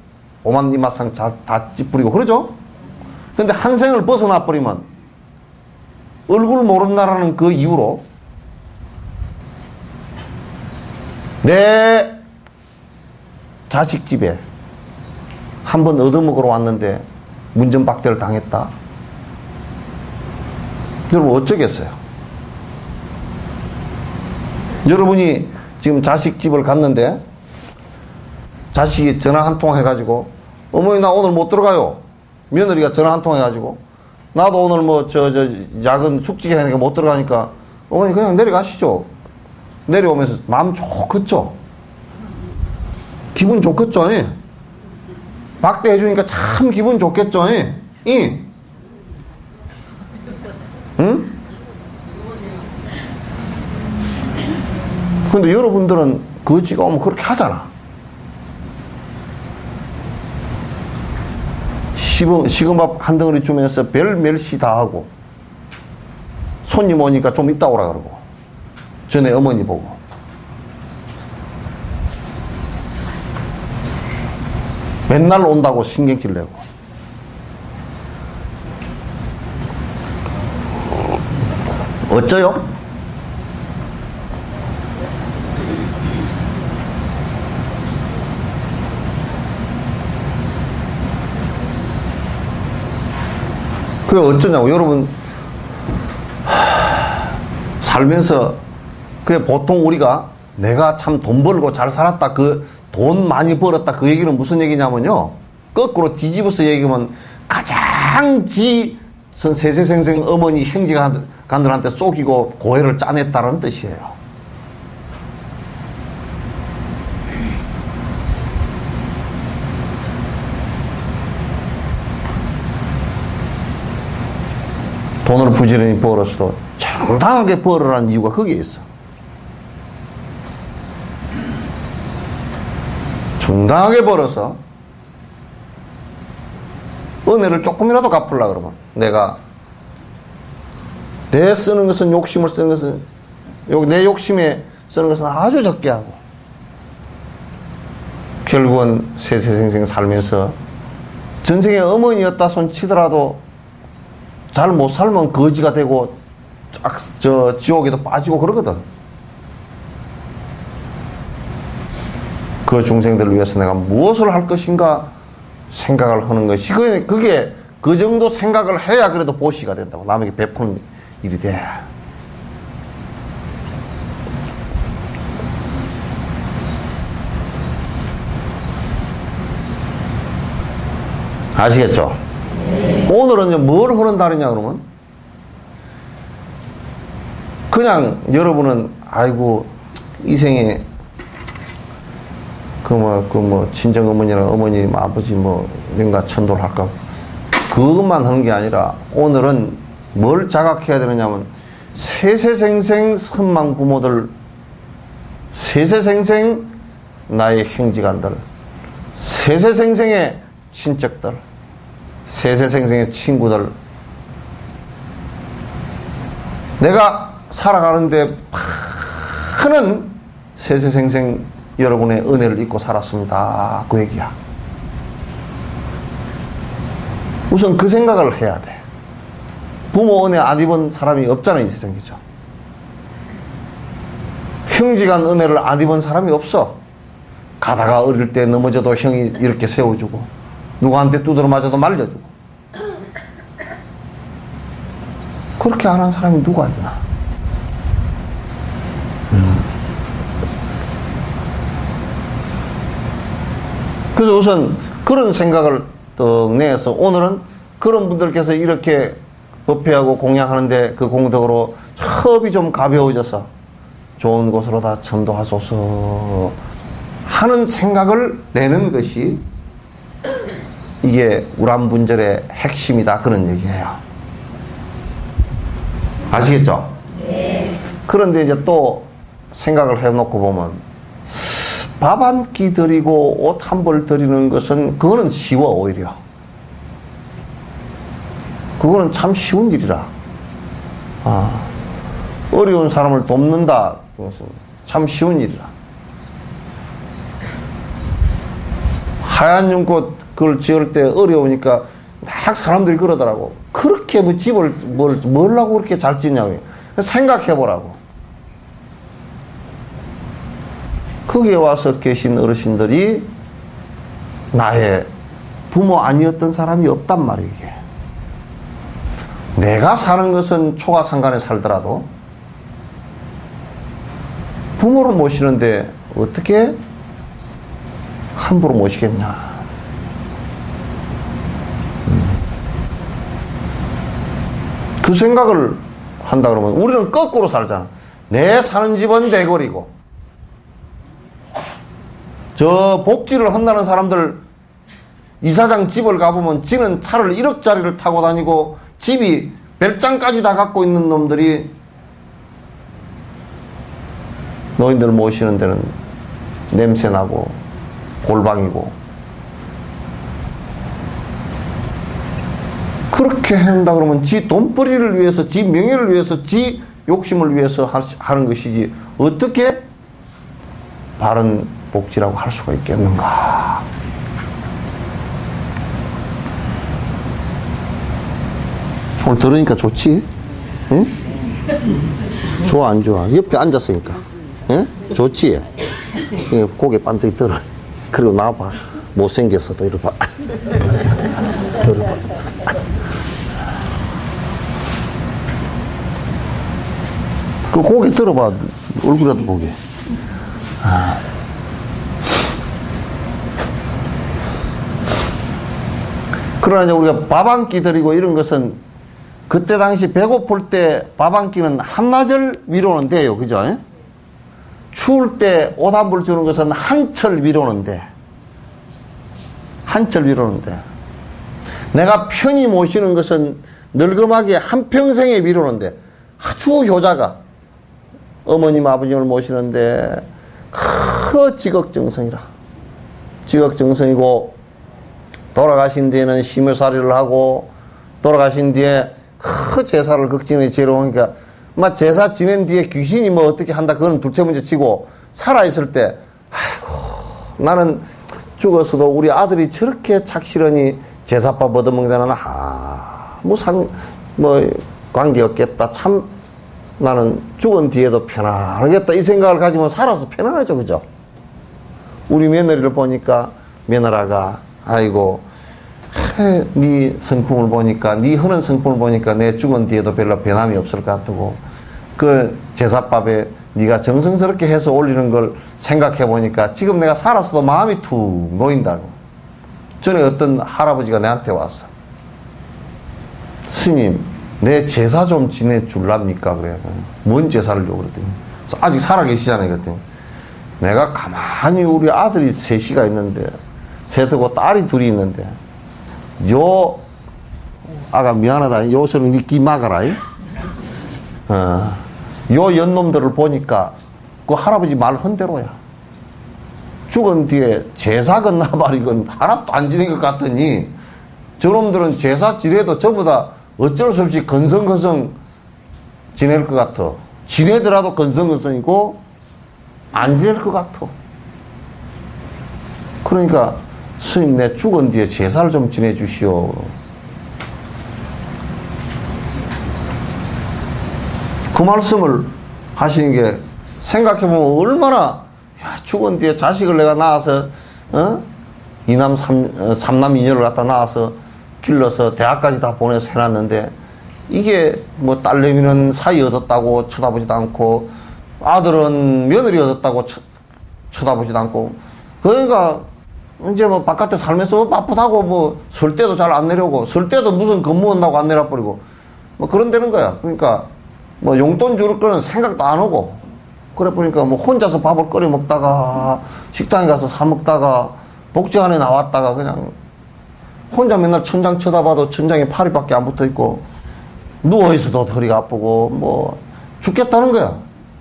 오만 이마상 다 찌푸리고 그러죠? 근데 한 생을 벗어나 버리면 얼굴 모른다라는 그 이유로 내 자식 집에 한번 얻어먹으러 왔는데 문전박대를 당했다. 여러분 어쩌겠어요? 여러분이 지금 자식 집을 갔는데 자식이 전화 한 통 해가지고 어머니 나 오늘 못 들어가요. 며느리가 전화 한 통 해가지고 나도 오늘 뭐 야근 숙직이 하니까 못 들어가니까 어머니 그냥 내려가시죠. 내려오면서 마음 좋겠죠. 기분 좋겠죠. 박대해 주니까 참 기분 좋겠죠. 응? 근데 여러분들은 거지가 오면 그렇게 하잖아. 식은밥 한 덩어리 주면서 별 멸시 다 하고 손님 오니까 좀 이따 오라 그러고 전에 어머니 보고 맨날 온다고 신경질 내고 어쩌요? 그게 어쩌냐고. 여러분 살면서 그게 보통 우리가 내가 참 돈 벌고 잘 살았다, 그 돈 많이 벌었다, 그 얘기는 무슨 얘기냐면요, 거꾸로 뒤집어서 얘기하면 가장 세세생생 어머니 형제간들한테 속이고 고해를 짜냈다는 뜻이에요. 돈을 부지런히 벌었어도 정당하게 벌으라는 이유가 거기에 있어. 정당하게 벌어서 은혜를 조금이라도 갚으려고 그러면 내가 내 쓰는 것은 욕심을 쓰는 것은 내 욕심에 쓰는 것은 아주 적게 하고 결국은 세세생생 살면서 전생에 어머니였다 손 치더라도 잘 못 살면 거지가 되고 지옥에도 빠지고 그러거든. 그 중생들을 위해서 내가 무엇을 할 것인가 생각을 하는 것이 그게 그 정도 생각을 해야 그래도 보시가 된다고. 남에게 베푸는 일이 돼. 아시겠죠? 오늘은 뭘 하는 날이냐 그러면 그냥 여러분은 아이고 이 생에 친정 어머니랑 어머니 아버지 뭔가 천도를 할까 그것만 하는 게 아니라 오늘은 뭘 자각해야 되느냐면 세세생생 선망 부모들, 세세생생 나의 형제간들, 세세생생의 친척들, 세세생생의 친구들, 내가 살아가는데 많은 세세생생 여러분의 은혜를 잊고 살았습니다. 그 얘기야. 우선 그 생각을 해야 돼. 부모 은혜 안 입은 사람이 없잖아요, 이 세상에. 그죠? 형제간 은혜를 안 입은 사람이 없어. 가다가 어릴 때 넘어져도 형이 이렇게 세워주고, 누구한테 두드러 맞아도 말려주고. 그렇게 안 한 사람이 누가 있나? 그래서 우선 그런 생각을 떡 내서 오늘은 그런 분들께서 이렇게 법회하고 공양하는데 그 공덕으로 첩이 좀 가벼워져서 좋은 곳으로 다 전도하소서 하는 생각을 내는 것이 이게 우람분절의 핵심이다, 그런 얘기예요. 아시겠죠? 네. 그런데 이제 또 생각을 해놓고 보면 밥 한 끼 드리고 옷 한 벌 드리는 것은 그거는 쉬워. 오히려 그거는 참 쉬운 일이라. 어려운 사람을 돕는다, 그것은 참 쉬운 일이라. 하얀 연꽃 그걸 지을 때 어려우니까 막 사람들이 그러더라고. 그렇게 뭐 집을 뭘라고 그렇게 잘 짓냐고. 생각해 보라고. 거기에 와서 계신 어르신들이 나의 부모 아니었던 사람이 없단 말이에요, 이게. 내가 사는 것은 초가상간에 살더라도 부모를 모시는데 어떻게 함부로 모시겠냐. 그 생각을 한다 그러면 우리는 거꾸로 살잖아. 내 사는 집은 내 거리고, 저 복지를 한다는 사람들 이사장 집을 가보면 지는 차를 1억짜리를 타고 다니고 집이 별장까지 다 갖고 있는 놈들이 노인들 모시는 데는 냄새나고 골방이고. 그렇게 한다 그러면 지 돈벌이를 위해서, 지 명예를 위해서, 지 욕심을 위해서 하는 것이지 어떻게 바른 복지라고 할 수가 있겠는가. 오늘 들으니까 좋지? 응? 좋아 안 좋아? 옆에 앉았으니까. 응? 좋지? 고개 반드시 들어. 그리고 나와봐. 못생겼어도 이리 봐. 이리 봐. 그 고개 들어봐. 얼굴이라도 보게. 그러나 이제 우리가 밥 한 끼 드리고 이런 것은 그때 당시 배고플 때 밥 한 끼는 한나절 위로는 돼요. 그죠? 에? 추울 때 옷 한 벌 주는 것은 한철 위로는 돼. 한철 위로는 돼. 내가 편히 모시는 것은 늙음하게 한평생의 위로는 돼. 아주 효자가 어머님 아버님을 모시는데 그 지극정성이라. 지극정성이고 돌아가신 뒤에는 심효사리를 하고 돌아가신 뒤에 그 제사를 극진히 지내오니까 막 제사 지낸 뒤에 귀신이 뭐 어떻게 한다 그건 둘째 문제 치고 살아있을 때 아이고 나는 죽었어도 우리 아들이 저렇게 착실하니 제사밥 얻어먹는 데는 뭐 관계없겠다. 참 나는 죽은 뒤에도 편안하겠다 이 생각을 가지면 살아서 편안하죠. 그죠? 우리 며느리를 보니까 며느라가 아이고 네 성품을 보니까, 네 하는 성품을 보니까 내 죽은 뒤에도 별로 변함이 없을 것 같고, 그 제사밥에 네가 정성스럽게 해서 올리는 걸 생각해 보니까 지금 내가 살았어도 마음이 툭 놓인다고. 전에 어떤 할아버지가 내한테 왔어. 스님, 내 제사 좀 지내줄랍니까? 그래. 뭔 제사를요? 그랬더니. 아직 살아계시잖아요. 그랬더니. 내가 가만히 우리 아들이 셋이가 있는데, 셋하고 딸이 둘이 있는데, 아가 미안하다. 요새는 니 끼 막아라. 요 연놈들을 보니까 그 할아버지 말 헌대로야. 죽은 뒤에 제사 건나발이건 하나도 안 지낸 것 같더니 저놈들은 제사 지내도 전부 다 어쩔 수 없이 건성건성 지낼 것 같아. 지내더라도 건성건성이고 안 지낼 것 같아. 그러니까 스님 내 죽은 뒤에 제사를 좀 지내주시오. 그 말씀을 하시는 게 생각해보면 얼마나 죽은 뒤에 자식을 내가 낳아서 이남 삼남 이녀를 갖다 낳아서 길러서 대학까지 다 보내서 해놨는데 이게 뭐 딸내미는 사이 얻었다고 쳐다보지도 않고 아들은 며느리 얻었다고 쳐다보지도 않고 그러니까 이제 뭐 바깥에 살면서 바쁘다고 뭐 설 때도 잘 안 내려오고 설 때도 무슨 근무 온다고 안 내려버리고 뭐 그런 되는 거야. 그러니까 뭐 용돈 줄 거는 생각도 안 오고 그래 보니까 뭐 혼자서 밥을 끓여 먹다가 식당에 가서 사 먹다가 복지관에 나왔다가 그냥 혼자 맨날 천장 쳐다봐도 천장에 파리밖에 안 붙어 있고 누워있어도 허리가 아프고 뭐 죽겠다는 거야.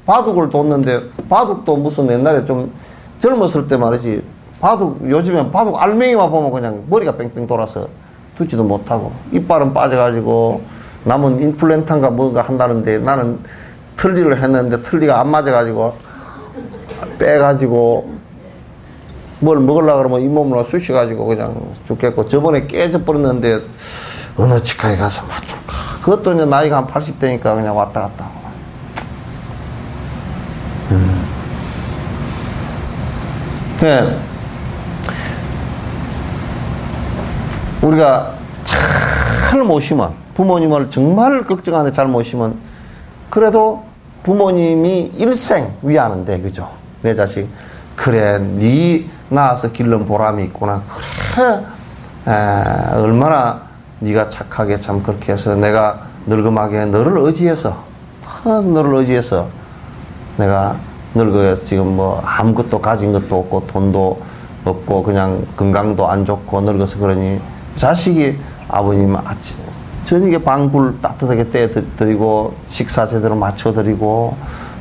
바둑을 뒀는데 바둑도 무슨 옛날에 좀 젊었을 때 말이지 바둑 요즘엔 바둑 알맹이만 보면 그냥 머리가 뺑뺑 돌아서 두지도 못하고 이빨은 빠져가지고 남은 인플루엔타인가 뭔가 한다는데 나는 틀니를 했는데 틀니가 안 맞아가지고 빼가지고 뭘 먹으려고 그러면 잇몸으로 쑤셔가지고 그냥 죽겠고 저번에 깨져버렸는데 어느 치과에 가서 맞출까 그것도 이제 나이가 한 80대니까 그냥 왔다 갔다 하고 네. 우리가 잘 모시면 부모님을 정말 걱정하는데 잘 모시면 그래도 부모님이 일생 위하는데 그죠? 내 자식 그래 네 낳아서 기른 보람이 있구나 그래 얼마나 네가 착하게 참 그렇게 해서 내가 늙음하게 너를 의지해서 내가 늙어서 지금 뭐 아무것도 가진 것도 없고 돈도 없고 그냥 건강도 안 좋고 늙어서 그러니 자식이 아버님 아침 저녁에 방불 따뜻하게 떼드리고 식사 제대로 맞춰드리고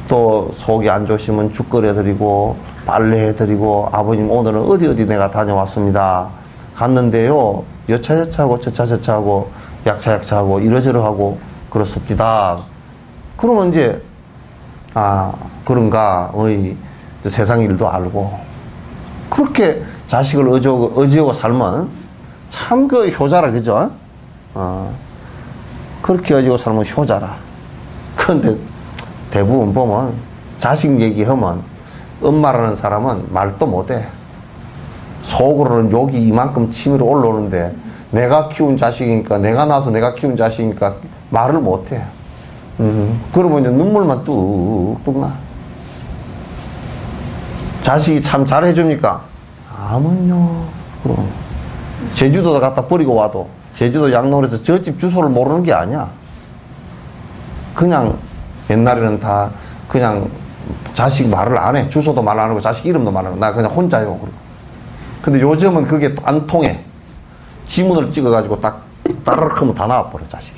또 속이 안 좋으시면 죽 끓여드리고 빨래해드리고 아버님 오늘은 어디 내가 다녀왔습니다. 갔는데요 여차하고 저차하고 약차하고 이러저러하고 그렇습니다. 그러면 이제 그런가 세상 일도 알고 그렇게 자식을 의지하고 살면 참 그 효자라 그죠? 그렇게 의지하고 살면 효자라. 그런데 대부분 보면 자식 얘기하면 엄마라는 사람은 말도 못해. 속으로는 욕이 이만큼 치밀어 올라오는데 내가 키운 자식이니까 내가 낳아서 내가 키운 자식이니까 말을 못해. 그러면 이제 눈물만 뚝뚝 나. 자식이 참 잘해줍니까? 아문요. 그럼 제주도 갖다 버리고 와도 제주도 양로원에서 저 집 주소를 모르는 게 아니야. 그냥 옛날에는 다 그냥 자식 말을 안 해. 주소도 말 안 하고 자식 이름도 말 안 하고 나 그냥 혼자요. 근데 요즘은 그게 또 안 통해. 지문을 찍어가지고 딱 따르륵 하면 다 나와버려 자식이.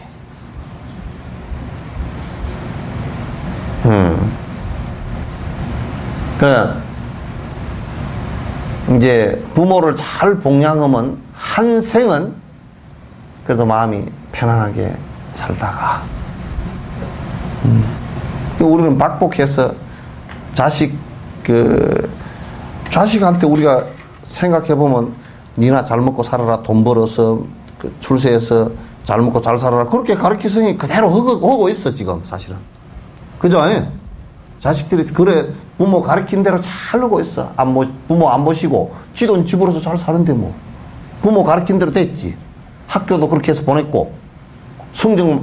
이제 부모를 잘 봉양하면 한 생은 그래도 마음이 편안하게 살다가 우리는 박복해서 자식한테 우리가 생각해보면 니나 잘 먹고 살아라 돈 벌어서 출세해서 잘 먹고 잘 살아라 그렇게 가르치성이 그대로 하고 있어 지금 사실은 그죠? 자식들이 그래 부모 가르친 대로 잘 하고 있어. 부모 안 모시고 지돈 집으로서 잘 사는데 뭐 부모 가르친 대로 됐지. 학교도 그렇게 해서 보냈고 성적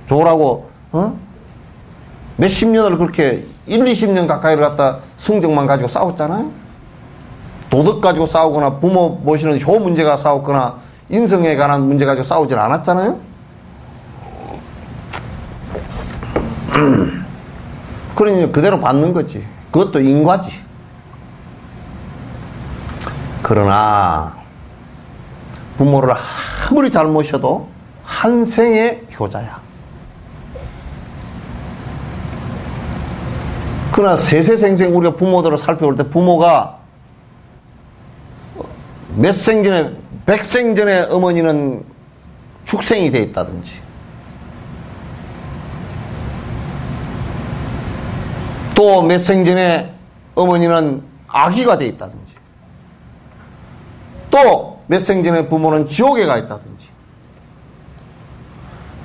좋으라고 몇십 년을 그렇게 20년 가까이를 갖다 성적만 가지고 싸웠잖아요. 도덕 가지고 싸우거나 부모 모시는 효 문제가 싸웠거나 인성에 관한 문제 가지고 싸우질 않았잖아요. 그러니 그대로 받는 거지. 그것도 인과지. 그러나 부모를 아무리 잘 모셔도 한 생의 효자야. 그러나 세세생생 우리가 부모들을 살펴볼 때 부모가 몇 생 전에 100생 전에 어머니는 축생이 돼 있다든지 또 몇 생 전에 어머니는 아기가 돼 있다든지 또 몇 생 전에 부모는 지옥에 가 있다든지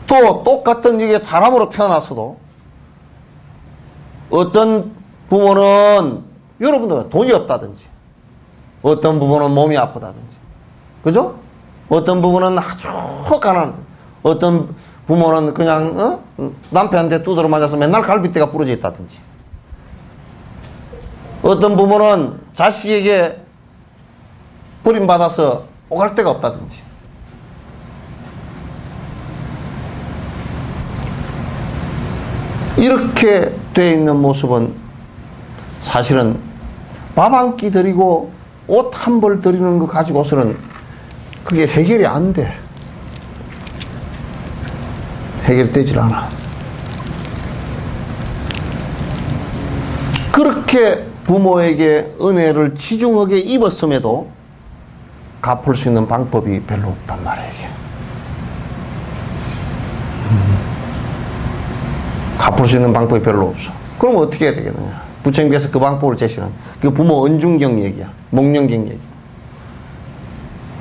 또 똑같은 이게 사람으로 태어났어도 어떤 부모는 여러분들 돈이 없다든지, 어떤 부모는 몸이 아프다든지, 그죠? 어떤 부모는 아주 가난하다. 어떤 부모는 그냥 남편한테 두드러 맞아서 맨날 갈비뼈가 부러져 있다든지, 어떤 부모는 자식에게 버림받아서 오갈 데가 없다든지. 이렇게 돼 있는 모습은 사실은 밥 한 끼 드리고 옷 한 벌 드리는 거 가지고서는 그게 해결이 안 돼. 해결되질 않아. 그렇게 부모에게 은혜를 지중하게 입었음에도 갚을 수 있는 방법이 별로 없단 말이에요. 이게. 갚을 수 있는 방법이 별로 없어. 그럼 어떻게 해야 되겠느냐? 부처님께서 그 방법을 제시하는 그 부모 은중경 얘기야. 목련경 얘기.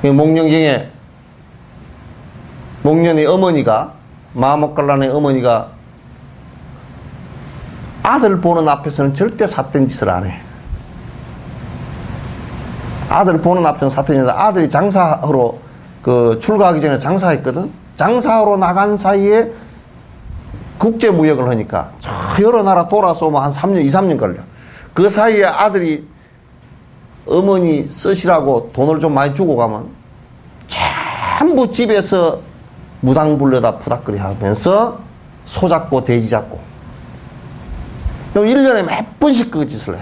목련경에 목련의 어머니가, 마목갈란의 어머니가 아들 보는 앞에서는 절대 삿된 짓을 안 해. 아들 보는 앞에서는 삿된 짓을 안 해. 아들이 장사하러 출가하기 전에 장사했거든. 장사하러 나간 사이에 국제무역을 하니까 여러 나라 돌아서 오면 한 3년, 2, 3년 걸려. 그 사이에 아들이 어머니 쓰시라고 돈을 좀 많이 주고 가면 전부 집에서 무당 불러다 푸닥거리 하면서 소 잡고 돼지 잡고 1년에 몇 번씩 그 짓을 해.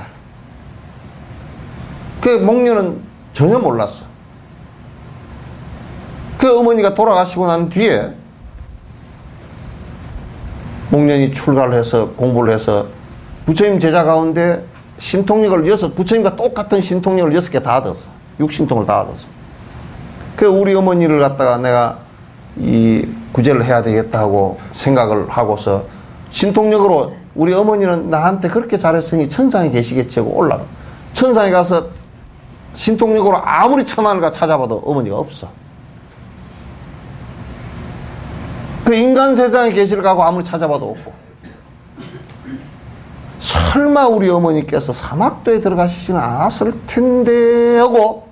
그 목련은 전혀 몰랐어. 그 어머니가 돌아가시고 난 뒤에 목련이 출가를 해서 공부를 해서 부처님 제자 가운데 신통력을 부처님과 똑같은 신통력을 6개 다 얻었어. 6신통을 다 얻었어. 그 우리 어머니를 갖다가 내가 이 구제를 해야 되겠다 하고 생각을 하고서 신통력으로 우리 어머니는 나한테 그렇게 잘했으니 천상에 계시겠지 하고 올라가. 천상에 가서 신통력으로 아무리 천하를 찾아봐도 어머니가 없어. 그 인간 세상에 계시를 가고 아무리 찾아봐도 없고. 설마 우리 어머니께서 사막도에 들어가시지는 않았을 텐데 하고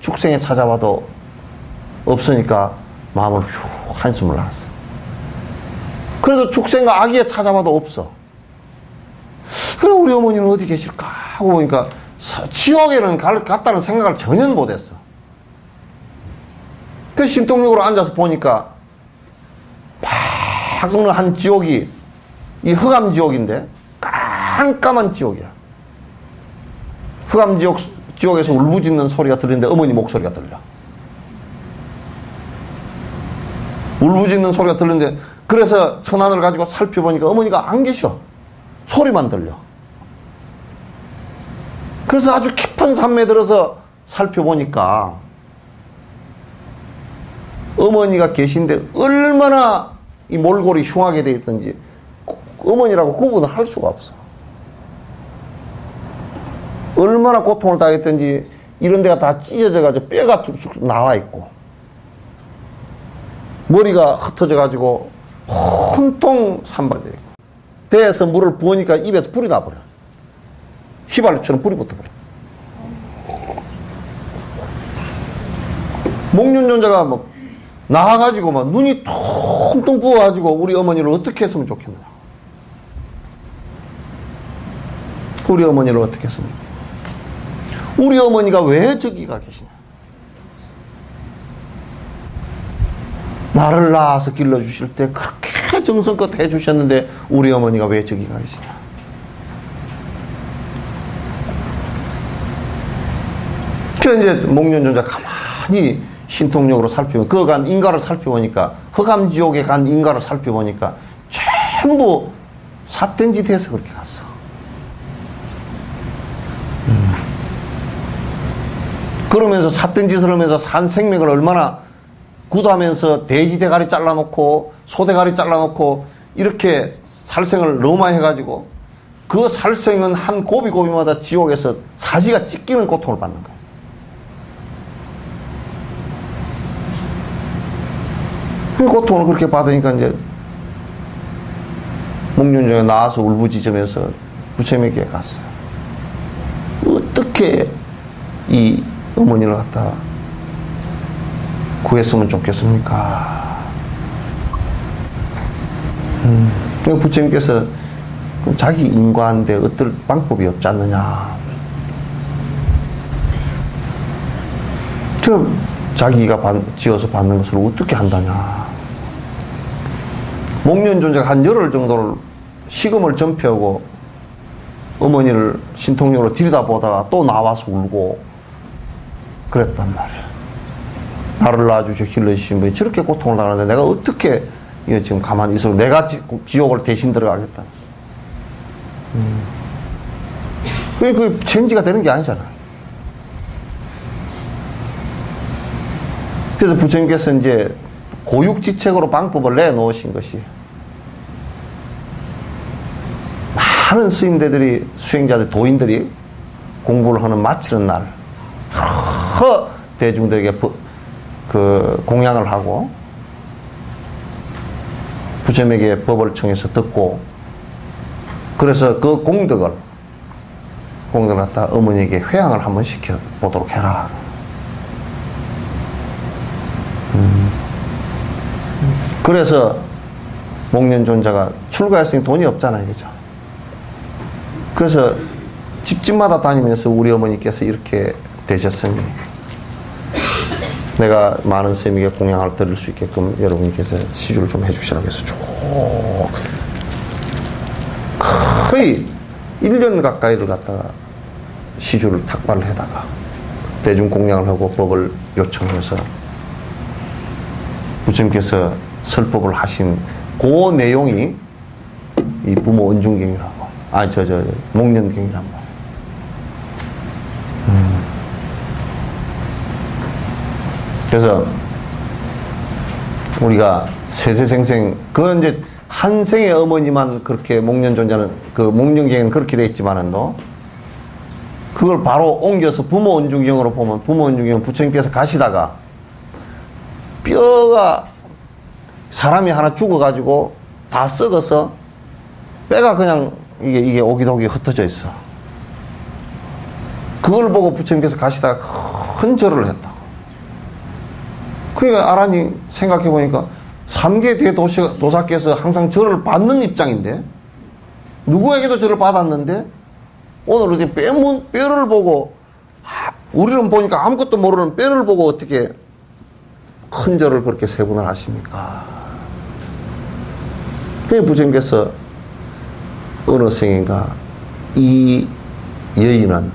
축생에 찾아봐도 없으니까 마음을 후 한숨을 나왔어. 그래도 축생과 아기에 찾아봐도 없어. 그럼 우리 어머니는 어디 계실까 하고 보니까 지옥에는 갔다는 생각을 전혀 못했어. 그 신통력으로 앉아서 보니까 막 어느 한 지옥이 이 흑암 지옥인데 깜깜한 지옥이야. 흑암 지옥에서 울부짖는 소리가 들리는데 어머니 목소리가 들려. 울부짖는 소리가 들리는데 그래서 천안을 가지고 살펴보니까 어머니가 안 계셔. 소리만 들려. 그래서 아주 깊은 산매에 들어서 살펴보니까 어머니가 계신데 얼마나 이 몰골이 흉하게 되어 있던지 어머니라고 구분을 할 수가 없어. 얼마나 고통을 당했던지 이런 데가 다 찢어져 가지고 뼈가 툭툭 나와 있고 머리가 흩어져 가지고 혼통 산발이 되고 대에서 물을 부으니까 입에서 불이 나버려. 휘발유처럼 불이 붙어버려. 목련존자가 뭐 나와가지고 막 눈이 퉁퉁 부어가지고 우리 어머니를 어떻게 했으면 좋겠느냐. 우리 어머니를 어떻게 했으면 좋겠느냐. 우리 어머니가 왜 저기가 계시냐. 나를 낳아서 길러주실 때 그렇게 정성껏 해주셨는데 우리 어머니가 왜 저기가 계시냐. 그래서 이제 목련존자 가만히 신통력으로 살펴보면 그간 인가를 살펴보니까 흑암지옥에 간 인가를 살펴보니까 전부 삿된 짓 해서 그렇게 갔어. 그러면서 삿된 짓을 하면서 산 생명을 얼마나 구도하면서 돼지 대가리 잘라놓고 소 대가리 잘라놓고 이렇게 살생을 너무 많이 해가지고 그 살생은 한 고비고비마다 지옥에서 사지가 찢기는 고통을 받는 거예요. 그 고통을 그렇게 받으니까 이제 목련종에 나와서 울부짖으면서 부처님에게 갔어요. 어떻게 이 어머니를 갖다 구했으면 좋겠습니까? 부처님께서 자기 인과인데 어떨 방법이 없지 않느냐. 그럼 자기가 지어서 받는 것을 어떻게 한다냐. 목련존자가 한 열흘 정도를 식음을 전폐하고 어머니를 신통력으로 들여다보다가 또 나와서 울고 그랬단 말이야. 나를 낳아주시고 길러주신 분이 저렇게 고통을 당하는데 내가 어떻게 이거 지금 가만히 있어. 내가 지옥을 대신 들어가겠다. 그게 체인지가 되는 게 아니잖아. 그래서 부처님께서 이제 고육지책으로 방법을 내놓으신 것이 많은 스님들이, 수행자들, 도인들이 공부를 하는 마치는 날 여러 대중들에게 공양을 하고 부처님에게 법을 청해서 듣고 그래서 그 공덕을 갖다 어머니에게 회양을 한번 시켜보도록 해라. 그래서 목련존자가 출가했으니 돈이 없잖아요. 그죠? 그래서 집집마다 다니면서 우리 어머니께서 이렇게 되셨으니 내가 많은 스님에게 공양을 드릴 수 있게끔 여러분께서 시주를 좀 해주시라고 해서 쭉 거의 1년 가까이를 갖다가 시주를 탁발을 해다가 대중 공양을 하고 법을 요청해서 부처님께서 설법을 하신 그 내용이 이 부모 은중경이라고 목련경이란 말이에요. 그래서 우리가 세세생생 그건 이제 한 생의 어머니만 그렇게 목련존자는 그 목련경에는 그렇게 돼 있지만은도 그걸 바로 옮겨서 부모 은중경으로 보면 부모 은중경은 부처님께서 가시다가 뼈가 사람이 하나 죽어가지고 다 썩어서 뼈가 그냥 이게 오기도기 흩어져 있어. 그걸 보고 부처님께서 가시다가 큰 절을 했다. 그러니까 아란이 생각해보니까 3계 대도사께서 항상 절을 받는 입장인데 누구에게도 절을 받았는데 오늘 이제 뼈를 보고 우리는 보니까 아무것도 모르는 뼈를 보고 어떻게 큰 절을 그렇게 세분을 하십니까? 그래서 부처님께서 어느 생인가 이 여인은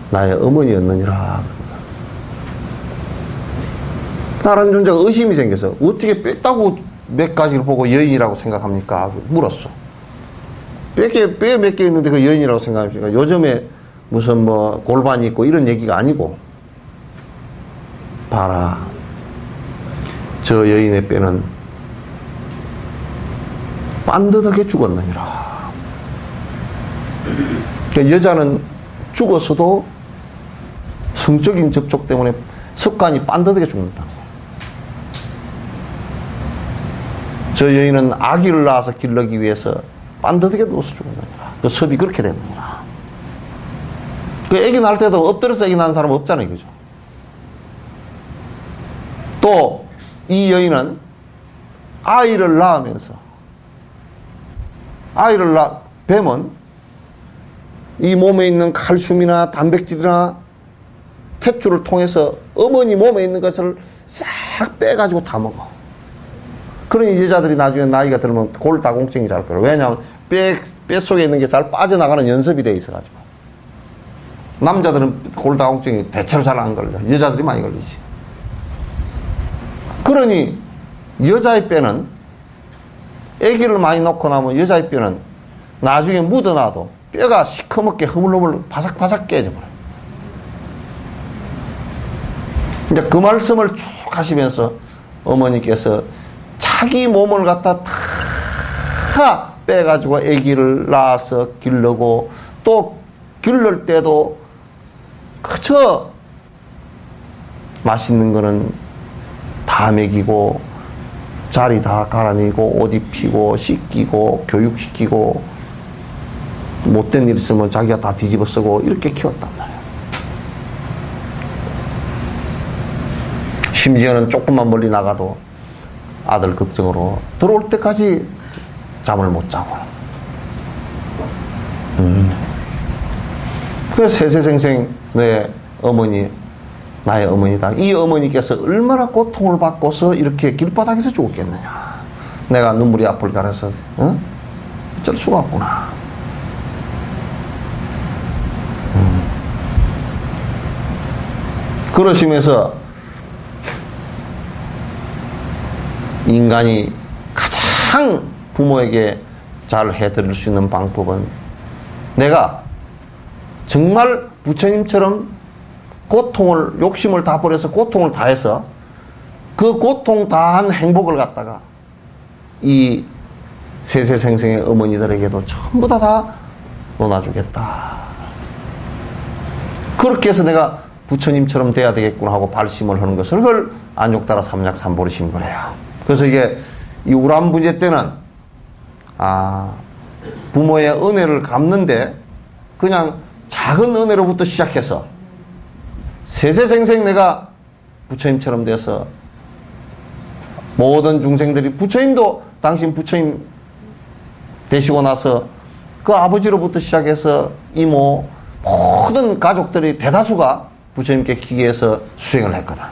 나의 어머니였느니라. 다른 존재가 의심이 생겨서 어떻게 뺐다고 몇 가지를 보고 여인이라고 생각합니까? 물었어. 뼈 몇 개 있는데 그 여인이라고 생각합니까? 요즘에 무슨 뭐 골반이 있고 이런 얘기가 아니고 봐라. 저 여인의 뼈는 빤듯하게 죽었느니라. 그러니까 여자는 죽었어도 성적인 접촉 때문에 습관이 빤듯하게 죽는다. 저 여인은 아기를 낳아서 길러기 위해서 빤듯하게 누워서 죽었느니라. 그 섭이 그렇게 됐느니라. 그 아기 낳을 때도 엎드려서 아기 낳은 사람은 없잖아요. 그죠? 또 이 여인은 아이를 낳으면서 뱀은 이 몸에 있는 칼슘이나 단백질이나 탯줄을 통해서 어머니 몸에 있는 것을 싹 빼가지고 다 먹어. 그러니 여자들이 나중에 나이가 들면 골다공증이 잘 걸려. 왜냐하면 뼈 속에 있는 게 잘 빠져나가는 연습이 돼 있어가지고. 남자들은 골다공증이 대체로 잘 안 걸려. 여자들이 많이 걸리지. 그러니 여자의 뼈는 아기를 많이 놓고 나면 여자의 뼈는 나중에 묻어놔도 뼈가 시커멓게 흐물흐물 바삭바삭 깨져버려. 이제 그 말씀을 쭉 하시면서 어머니께서 자기 몸을 갖다 다 빼가지고 아기를 낳아서 기르고 또 기를 때도 그저 맛있는 거는 다 먹이고 자리 다 갈아내고 옷 입히고 씻기고 교육시키고 못된 일 있으면 자기가 다 뒤집어 쓰고 이렇게 키웠단 말이야. 심지어는 조금만 멀리 나가도 아들 걱정으로 들어올 때까지 잠을 못 자고. 그래서 세세생생 내 어머니, 나의 어머니다. 이 어머니께서 얼마나 고통을 받고서 이렇게 길바닥에서 죽었겠느냐. 내가 눈물이 앞을 가려서 어쩔 수가 없구나. 그러시면서 인간이 가장 부모에게 잘 해드릴 수 있는 방법은 내가 정말 부처님처럼 고통을, 욕심을 다 버려서 고통을 다해서 그 고통 다한 행복을 갖다가 이 세세생생의 어머니들에게도 전부 다 논아주겠다. 그렇게 해서 내가 부처님처럼 돼야 되겠구나 하고 발심을 하는 것을 그걸 안욕따라 삼약삼보리 신거래요. 그래서 이게 이 우람부제 때는 부모의 은혜를 갚는데 그냥 작은 은혜로부터 시작해서 세세생생 내가 부처님처럼 돼서 모든 중생들이, 부처님도 당신 부처님 되시고 나서 그 아버지로부터 시작해서 이모 모든 가족들이 대다수가 부처님께 기계해서 수행을 했거든.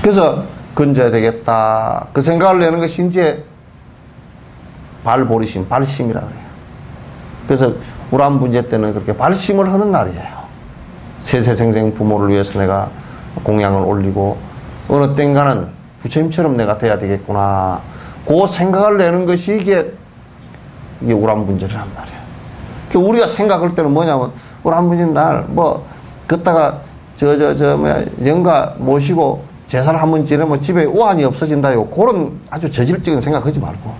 그래서 건져야 되겠다 그 생각을 내는 것이 이제 발보리심, 발심이라고 해요. 그래서 우람분제 때는 그렇게 발심을 하는 날이에요. 세세생생 부모를 위해서 내가 공양을 올리고 어느 땐가는 부처님처럼 내가 돼야 되겠구나 그 생각을 내는 것이 이게 우람분제란 말이에요. 우리가 생각할 때는 뭐냐면 우람분제 날 걷다가 영가 모시고 제사를 한번 지내면 집에 우환이 없어진다요. 그런 아주 저질적인 생각하지 말고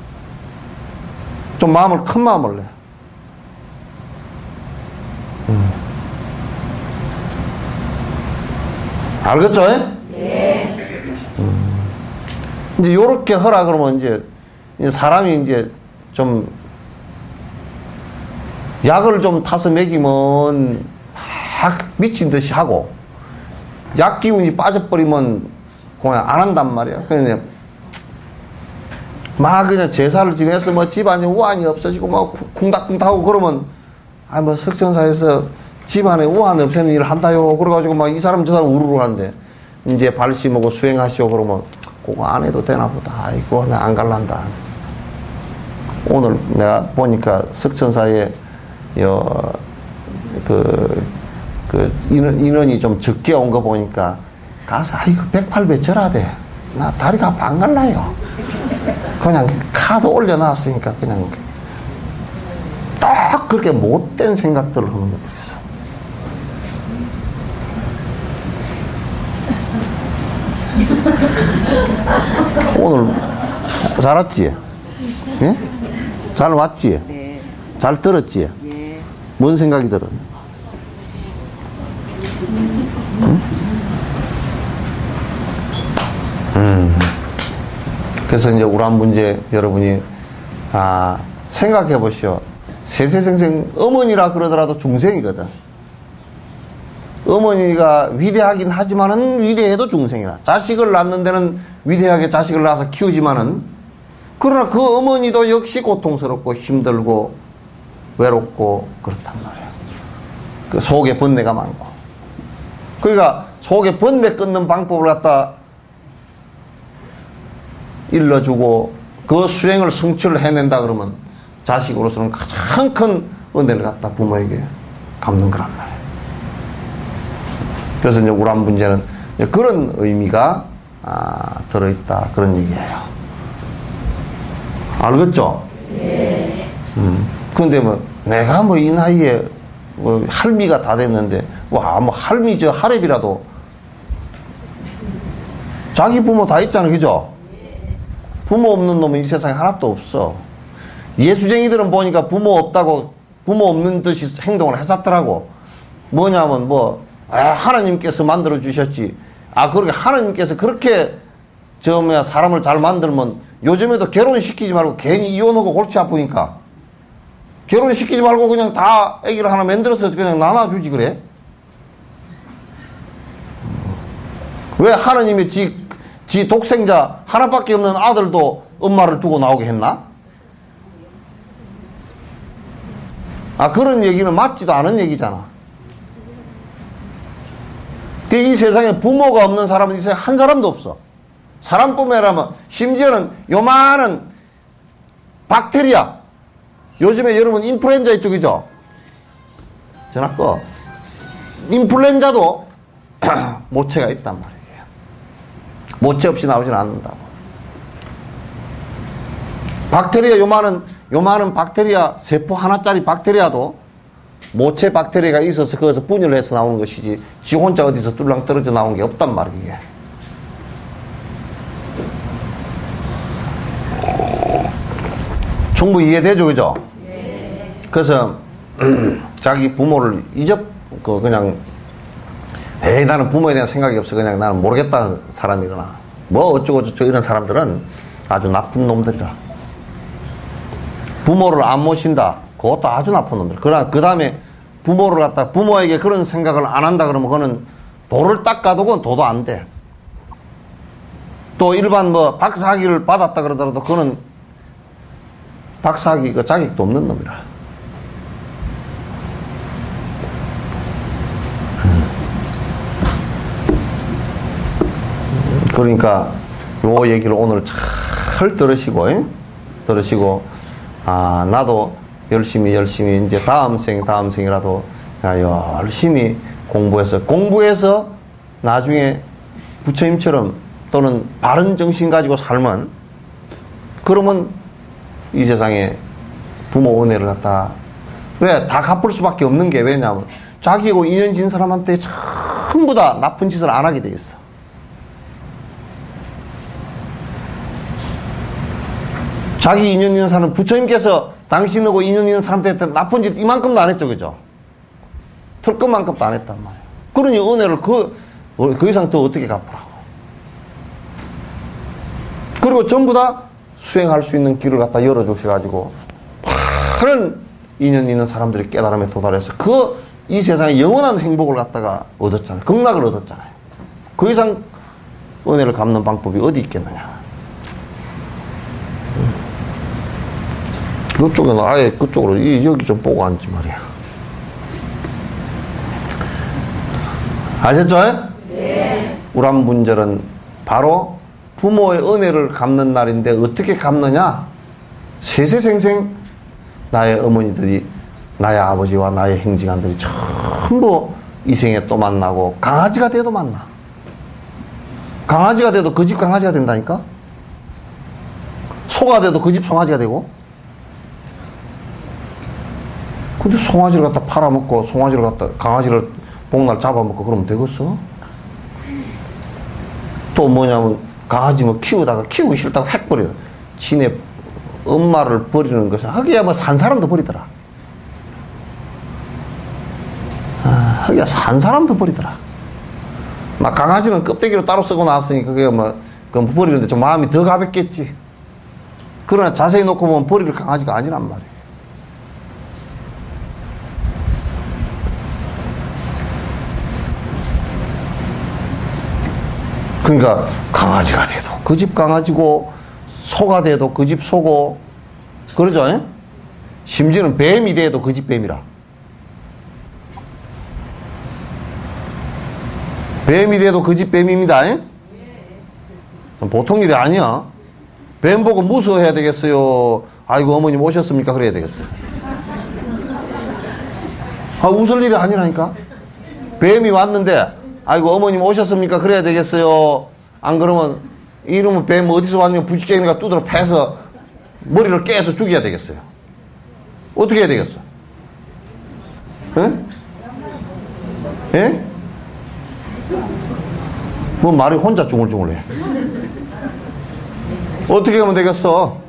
좀 마음을, 큰 마음을 내. 알겠죠? 네. 이제 요렇게 하라 그러면 이제 사람이 이제 좀 약을 좀 타서 먹이면 막 미친 듯이 하고 약 기운이 빠져버리면 그냥 안 한단 말이야. 그냥 막 그냥 제사를 지내서 뭐 집안에 우환이 없어지고 막 쿵닥쿵닥하고 그러면 석천사에서 집안에 우환 없애는 일을 한다요. 그래가지고 막 이 사람 저 사람 우르르 하는데 이제 발심하고 수행하시오 그러면 그거 안 해도 되나 보다. 아이고 내가 안 갈란다. 오늘 내가 보니까 석천사에 인원이 좀 적게 온 거 보니까 가서 아이고 108배 절하대. 나 다리가 아파 안 갈라요. 그냥 카드 올려놨으니까 그냥 딱 그렇게 못된 생각들을 하는 것들이 있어. 오늘 잘 왔지? 예? 잘 왔지? 네. 잘 들었지? 예. 뭔 생각이 들어? 그래서 이제 우람분제 여러분이 생각해 보시오. 세세생생 어머니라 그러더라도 중생이거든. 어머니가 위대하긴 하지만은 위대해도 중생이라. 자식을 낳는 데는 위대하게 자식을 낳아서 키우지만은 그러나 그 어머니도 역시 고통스럽고 힘들고 외롭고 그렇단 말이야. 그 속에 번뇌가 많고. 그러니까 속에 번뇌 끊는 방법을 갖다 일러주고 그 수행을 성취를 해낸다 그러면 자식으로서는 가장 큰 은혜를 갖다 부모에게 갚는 거란 말이에요. 그래서 이제 우람분제는 그런 의미가 들어있다 그런 얘기예요. 알겠죠? 네. 근데 내가 이 나이에 할미가 다 됐는데 할미 할애비라도 자기 부모 다 있잖아, 그죠? 부모 없는 놈은 이 세상에 하나도 없어. 예수쟁이들은 보니까 부모 없다고 부모 없는 듯이 행동을 했었더라고. 뭐냐면 하나님께서 만들어 주셨지 그렇게 하나님께서 그렇게 사람을 잘 만들면 요즘에도 결혼시키지 말고 괜히 이혼하고 골치 아프니까 결혼시키지 말고 그냥 다 아기를 하나 만들어서 그냥 나눠주지 그래? 왜 하나님이 지 독생자 하나밖에 없는 아들도 엄마를 두고 나오게 했나? 그런 얘기는 맞지도 않은 얘기잖아. 이 세상에 부모가 없는 사람은 이 세상에 한 사람도 없어. 사람뿐만 아니라 심지어는 요만한 박테리아, 요즘에 여러분 인플루엔자 이쪽이죠? 전화 꺼. 인플루엔자도 모체가 있단 말이에요. 모체 없이 나오진 않는다고. 박테리아 요만한 박테리아 세포 하나짜리 박테리아도 모체 박테리아가 있어서 거기서 분열을 해서 나오는 것이지 지 혼자 어디서 뚫랑 떨어져 나온 게 없단 말이에요. 충분히 이해되죠, 그죠? 네. 그래서 자기 부모를 그냥 나는 부모에 대한 생각이 없어. 그냥 나는 모르겠다는 사람이거나 뭐 어쩌고저쩌고 이런 사람들은 아주 나쁜 놈들이라. 부모를 안 모신다. 그것도 아주 나쁜 놈들. 그러나 그 다음에 부모에게 그런 생각을 안 한다 그러면 그거는 도를 닦아도 그건 도도 안 돼. 또 일반 박사학위를 받았다 그러더라도 그거는 박사학위 그 자격도 없는 놈이라. 그러니까 요 얘기를 오늘 잘 들으시고 나도 열심히 이제 다음 생이라도 열심히 공부해서 나중에 부처님처럼 또는 바른 정신 가지고 살면 그러면 이 세상에 부모 은혜를 갖다 왜 다 갚을 수밖에 없는 게 왜냐하면 자기하고 인연 진 사람한테 전부 다 나쁜 짓을 안 하게 돼 있어. 자기 인연 있는 사람, 부처님께서 당신하고 인연 있는 사람한테 나쁜 짓 이만큼도 안 했죠, 그죠? 털끝만큼도 안 했단 말이에요. 그러니 은혜를 그 이상 또 어떻게 갚으라고. 그리고 전부 다 수행할 수 있는 길을 갖다 열어주셔가지고 많은 인연 있는 사람들이 깨달음에 도달해서 이 세상에 영원한 행복을 갖다가 얻었잖아요. 극락을 얻었잖아요. 그 이상 은혜를 갚는 방법이 어디 있겠느냐. 그쪽에는 아예 그쪽으로 여기 좀 보고 앉지 말이야. 아셨죠? 네. 우람분절은 바로 부모의 은혜를 갚는 날인데 어떻게 갚느냐? 세세생생 나의 어머니들이 나의 아버지와 나의 행지관들이 전부 이 생에 또 만나고 강아지가 돼도 만나. 강아지가 돼도 그 집 강아지가 된다니까? 소가 돼도 그 집 송아지가 되고. 근데 송아지를 갖다 팔아먹고 강아지를 복날 잡아먹고 그러면 되겠어? 또 뭐냐면 강아지 키우다가 키우기 싫다고 획 버려. 지네 엄마를 버리는 것은 하기야 산 사람도 버리더라. 하기야 산 사람도 버리더라. 막 강아지는 껍데기로 따로 쓰고 나왔으니 그게 그건 버리는데 좀 마음이 더 가볍겠지. 그러나 자세히 놓고 보면 버릴 강아지가 아니란 말이에요. 그러니까 강아지가 돼도 그 집 강아지고 소가 돼도 그 집 소고 그러죠? 에? 심지어는 뱀이 돼도 그 집 뱀이라. 뱀이 돼도 그 집 뱀입니다. 에? 보통 일이 아니야. 뱀 보고 무서워해야 되겠어요? 아이고 어머님 오셨습니까? 그래야 되겠어요. 웃을 일이 아니라니까. 뱀이 왔는데 아이고 어머님 오셨습니까? 그래야 되겠어요. 안 그러면 이러면 뱀 어디서 왔냐면 부지깽이가 두드러 패서 머리를 깨서 죽여야 되겠어요. 어떻게 해야 되겠어? 에? 에? 뭐 말이 혼자 중얼중얼해. 어떻게 하면 되겠어?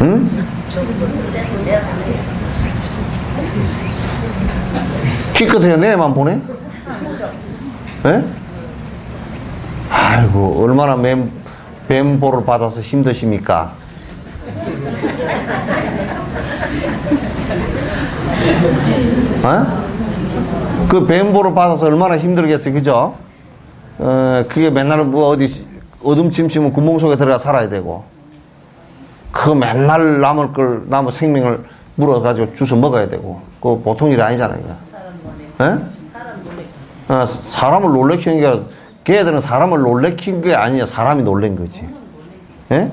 응? 기껏해야 내만 보내? 예? 아이고, 얼마나 뱀보를 받아서 힘드십니까? 그 뱀보를 받아서 얼마나 힘들겠어요, 그죠? 그게 맨날 뭐 어디 어둠침침은 구멍 속에 들어가 살아야 되고, 그거 맨날 남을 생명을 물어가지고 주워 먹어야 되고, 그거 보통 일이 아니잖아요. 사람을 놀래키는 게 아니라, 걔들은 사람을 놀래킨 게 아니야. 사람이 놀란 거지. 예?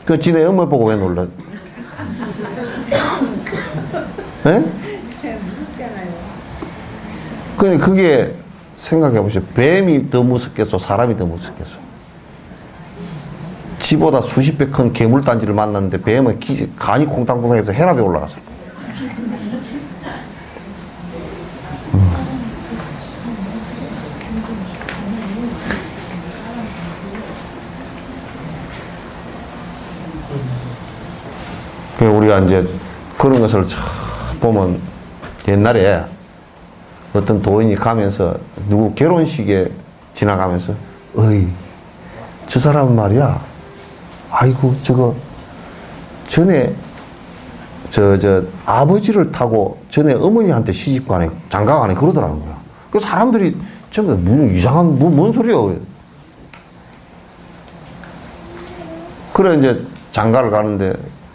그 지네 엄마 보고 왜 놀라? 예? 근데 그게 생각해 보세요. 뱀이 더 무섭겠어? 사람이 더 무섭겠어? 지보다 수십 배 큰 괴물단지를 만났는데 뱀은 간이 콩탕콩탕해서 혈압이 올라갔을 거야. 우리가 이제 그런 것을 보면 옛날에 어떤 도인이 가면서 누구 결혼식에 지나가면서 어이 저 사람은 말이야 아이고 저거 전에 저 아버지를 타고 전에 어머니한테 시집가네 장가가네 그러더라는 거야. 그 사람들이 전부 무슨 이상한 뭔 소리야 그래. 그래 이제 장가를 가는데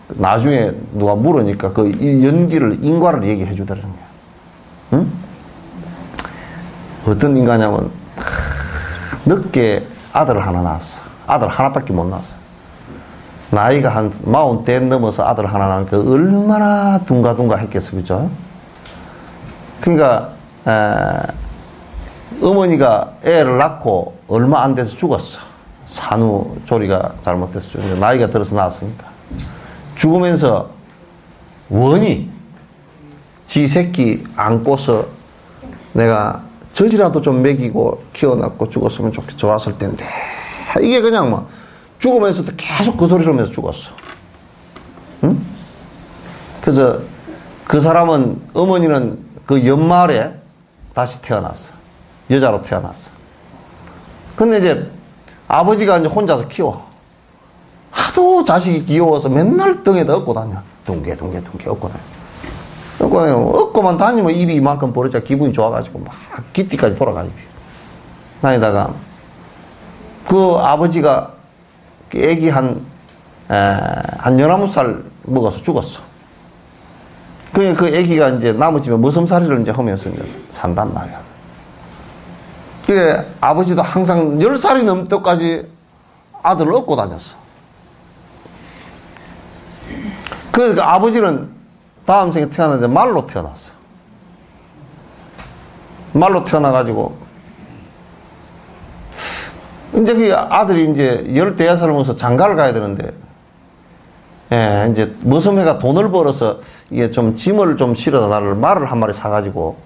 나중에 누가 물으니까 그 연기를 인과를 얘기해 주더라는 거야. 응? 어떤 인간이냐면 늦게 아들을 하나 낳았어. 아들 하나밖에 못 낳았어. 나이가 한 40대 넘어서 아들 하나 낳으니까 얼마나 둥가둥가 했겠어, 그죠? 그러니까 어머니가 애를 낳고 얼마 안 돼서 죽었어. 산후조리가 잘못돼서 죽었어. 나이가 들어서 낳았으니까. 죽으면서 원이 지 새끼 안고서 내가 젖이라도 좀 먹이고 키워놨고 죽었으면 좋았을 텐데 이게 그냥 막 죽으면서도 계속 그 소리를 하면서 죽었어. 응? 그래서 그 사람은 어머니는 그 연말에 다시 태어났어. 여자로 태어났어. 근데 이제 아버지가 이제 혼자서 키워. 하도 자식이 귀여워서 맨날 등에다 업고 다녀. 둥개둥개 업고 다녀. 업고 다니면, 업고만 다니면 입이 이만큼 벌어져 기분이 좋아가지고 막 기띠까지 돌아가, 입이. 다니다가, 그 아버지가 애기 한 19살 먹어서 죽었어. 그 애기가 이제 나머지에 머슴살이를 이제 하면서 이제 산단 말이야. 그 아버지도 항상 10살이 넘을 때까지 아들을 업고 다녔어. 그러니까 아버지는 다음 생에 태어났는데 말로 태어났어. 말로 태어나가지고 이제 그 아들이 이제 15살을 먹어서 장가를 가야 되는데 예, 이제 머슴해가 돈을 벌어서 이게 좀 짐을 좀 실어다 나를 말을 한 마리 사가지고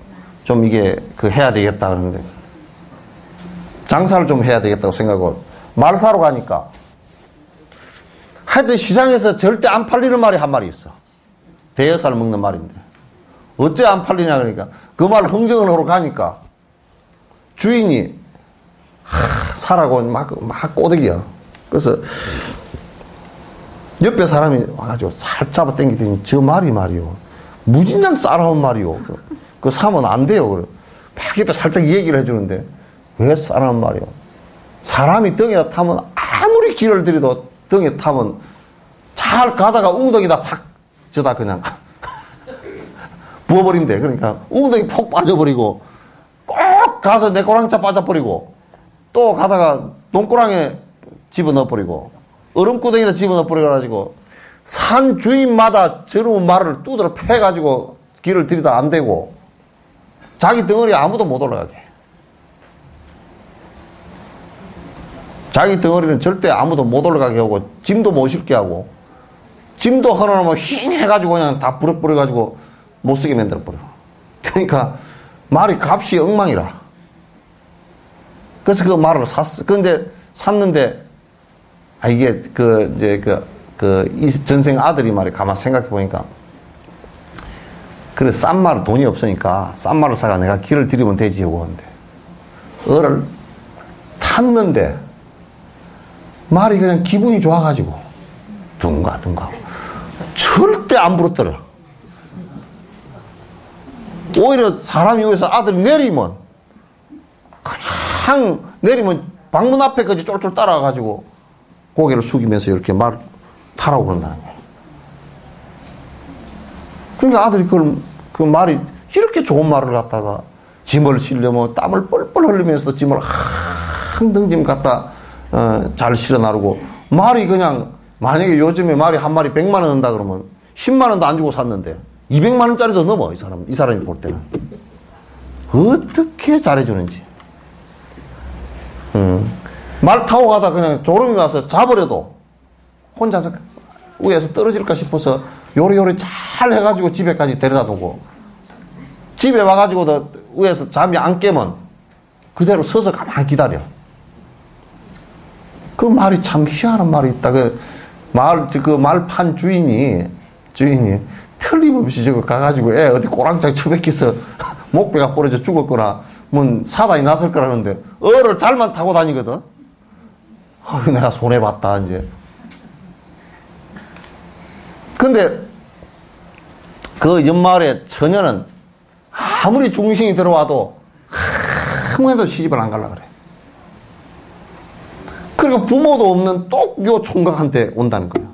좀 이게 해야 되겠다 그러는데 장사를 좀 해야 되겠다고 생각하고 말 사러 가니까 하여튼 시장에서 절대 안 팔리는 말이 한 마리 있어. 대여살 먹는 말인데. 어째 안 팔리냐 그러니까 그 말 흥정을 하러 가니까 주인이 사라고 막 꼬드기야. 그래서 옆에 사람이 와가지고 살 잡아 당기더니 저 말이 말이요. 무진장 싸라운 말이요. 그거 사면 안 돼요. 그래. 막 옆에 살짝 얘기를 해주는데 왜 싸라운 말이요. 사람이 등에다 타면 아무리 길을 들여도 등에 타면 잘 가다가 웅덩이다 팍 저다 그냥 부어버린대. 그러니까 웅덩이 폭 빠져버리고 꼭 가서 내 꼬랑차 빠져버리고 또 가다가 돈꼬랑에 집어넣어버리고 얼음구덩이에다 집어넣어버려가지고 산 주인마다 저런 말을 두드러 패가지고 길을 들이다 안 되고 자기 덩어리에 아무도 못 올라가게. 자기 덩어리는 절대 아무도 못 올라가게 하고 짐도 못 실게 하고 짐도 하나만 힝 해가지고 그냥 다 부러버려가지고 못 쓰게 만들어버려. 그러니까 말이 값이 엉망이라. 그래서 그 말을 샀어. 근데 샀는데 이게 이 전생 아들이 말이 가만 생각해 보니까 그래서 싼 말을 돈이 없으니까 싼 말을 사가 내가 길을 들이면 되지 하고 하는데 어를 탔는데 말이 그냥 기분이 좋아가지고 둥가둥가 절대 안 부럽더라. 오히려 사람이 위에서 아들이 내리면 그냥 내리면 방문 앞에까지 쫄쫄 따라가가지고 고개를 숙이면서 이렇게 말 타라고 그런다는 거야. 그러니까 아들이 그 말이 이렇게 좋은 말을 갖다가 짐을 실려면 땀을 뻘뻘 흘리면서도 짐을 한 등짐 갖다 잘 실어 나르고 말이 그냥 만약에 요즘에 말이 한 마리 100만 원 한다 그러면 10만 원도 안 주고 샀는데 200만 원짜리도 넘어 이 사람이 볼 때는 어떻게 잘해주는지. 말 타고 가다 그냥 졸음이 와서 자버려도 혼자서 위에서 떨어질까 싶어서 요리요리 잘 해가지고 집에까지 데려다 놓고 집에 와가지고도 위에서 잠이 안 깨면 그대로 서서 가만히 기다려. 그 말이 참 희한한 말이 있다. 그 말판 주인이 틀림없이 저거 가가지고 애 어디 꼬랑짝 처박혀서 목배가 부러져 죽었거나 뭐 사단이 났을 거라는데 어를 잘만 타고 다니거든. 아유, 내가 손해봤다 이제. 근데 그 연말에 처녀는 아무리 중신이 들어와도 아무래도 시집을 안 가려고 그래. 그리고 부모도 없는 똑 요 총각한테 온다는 거야.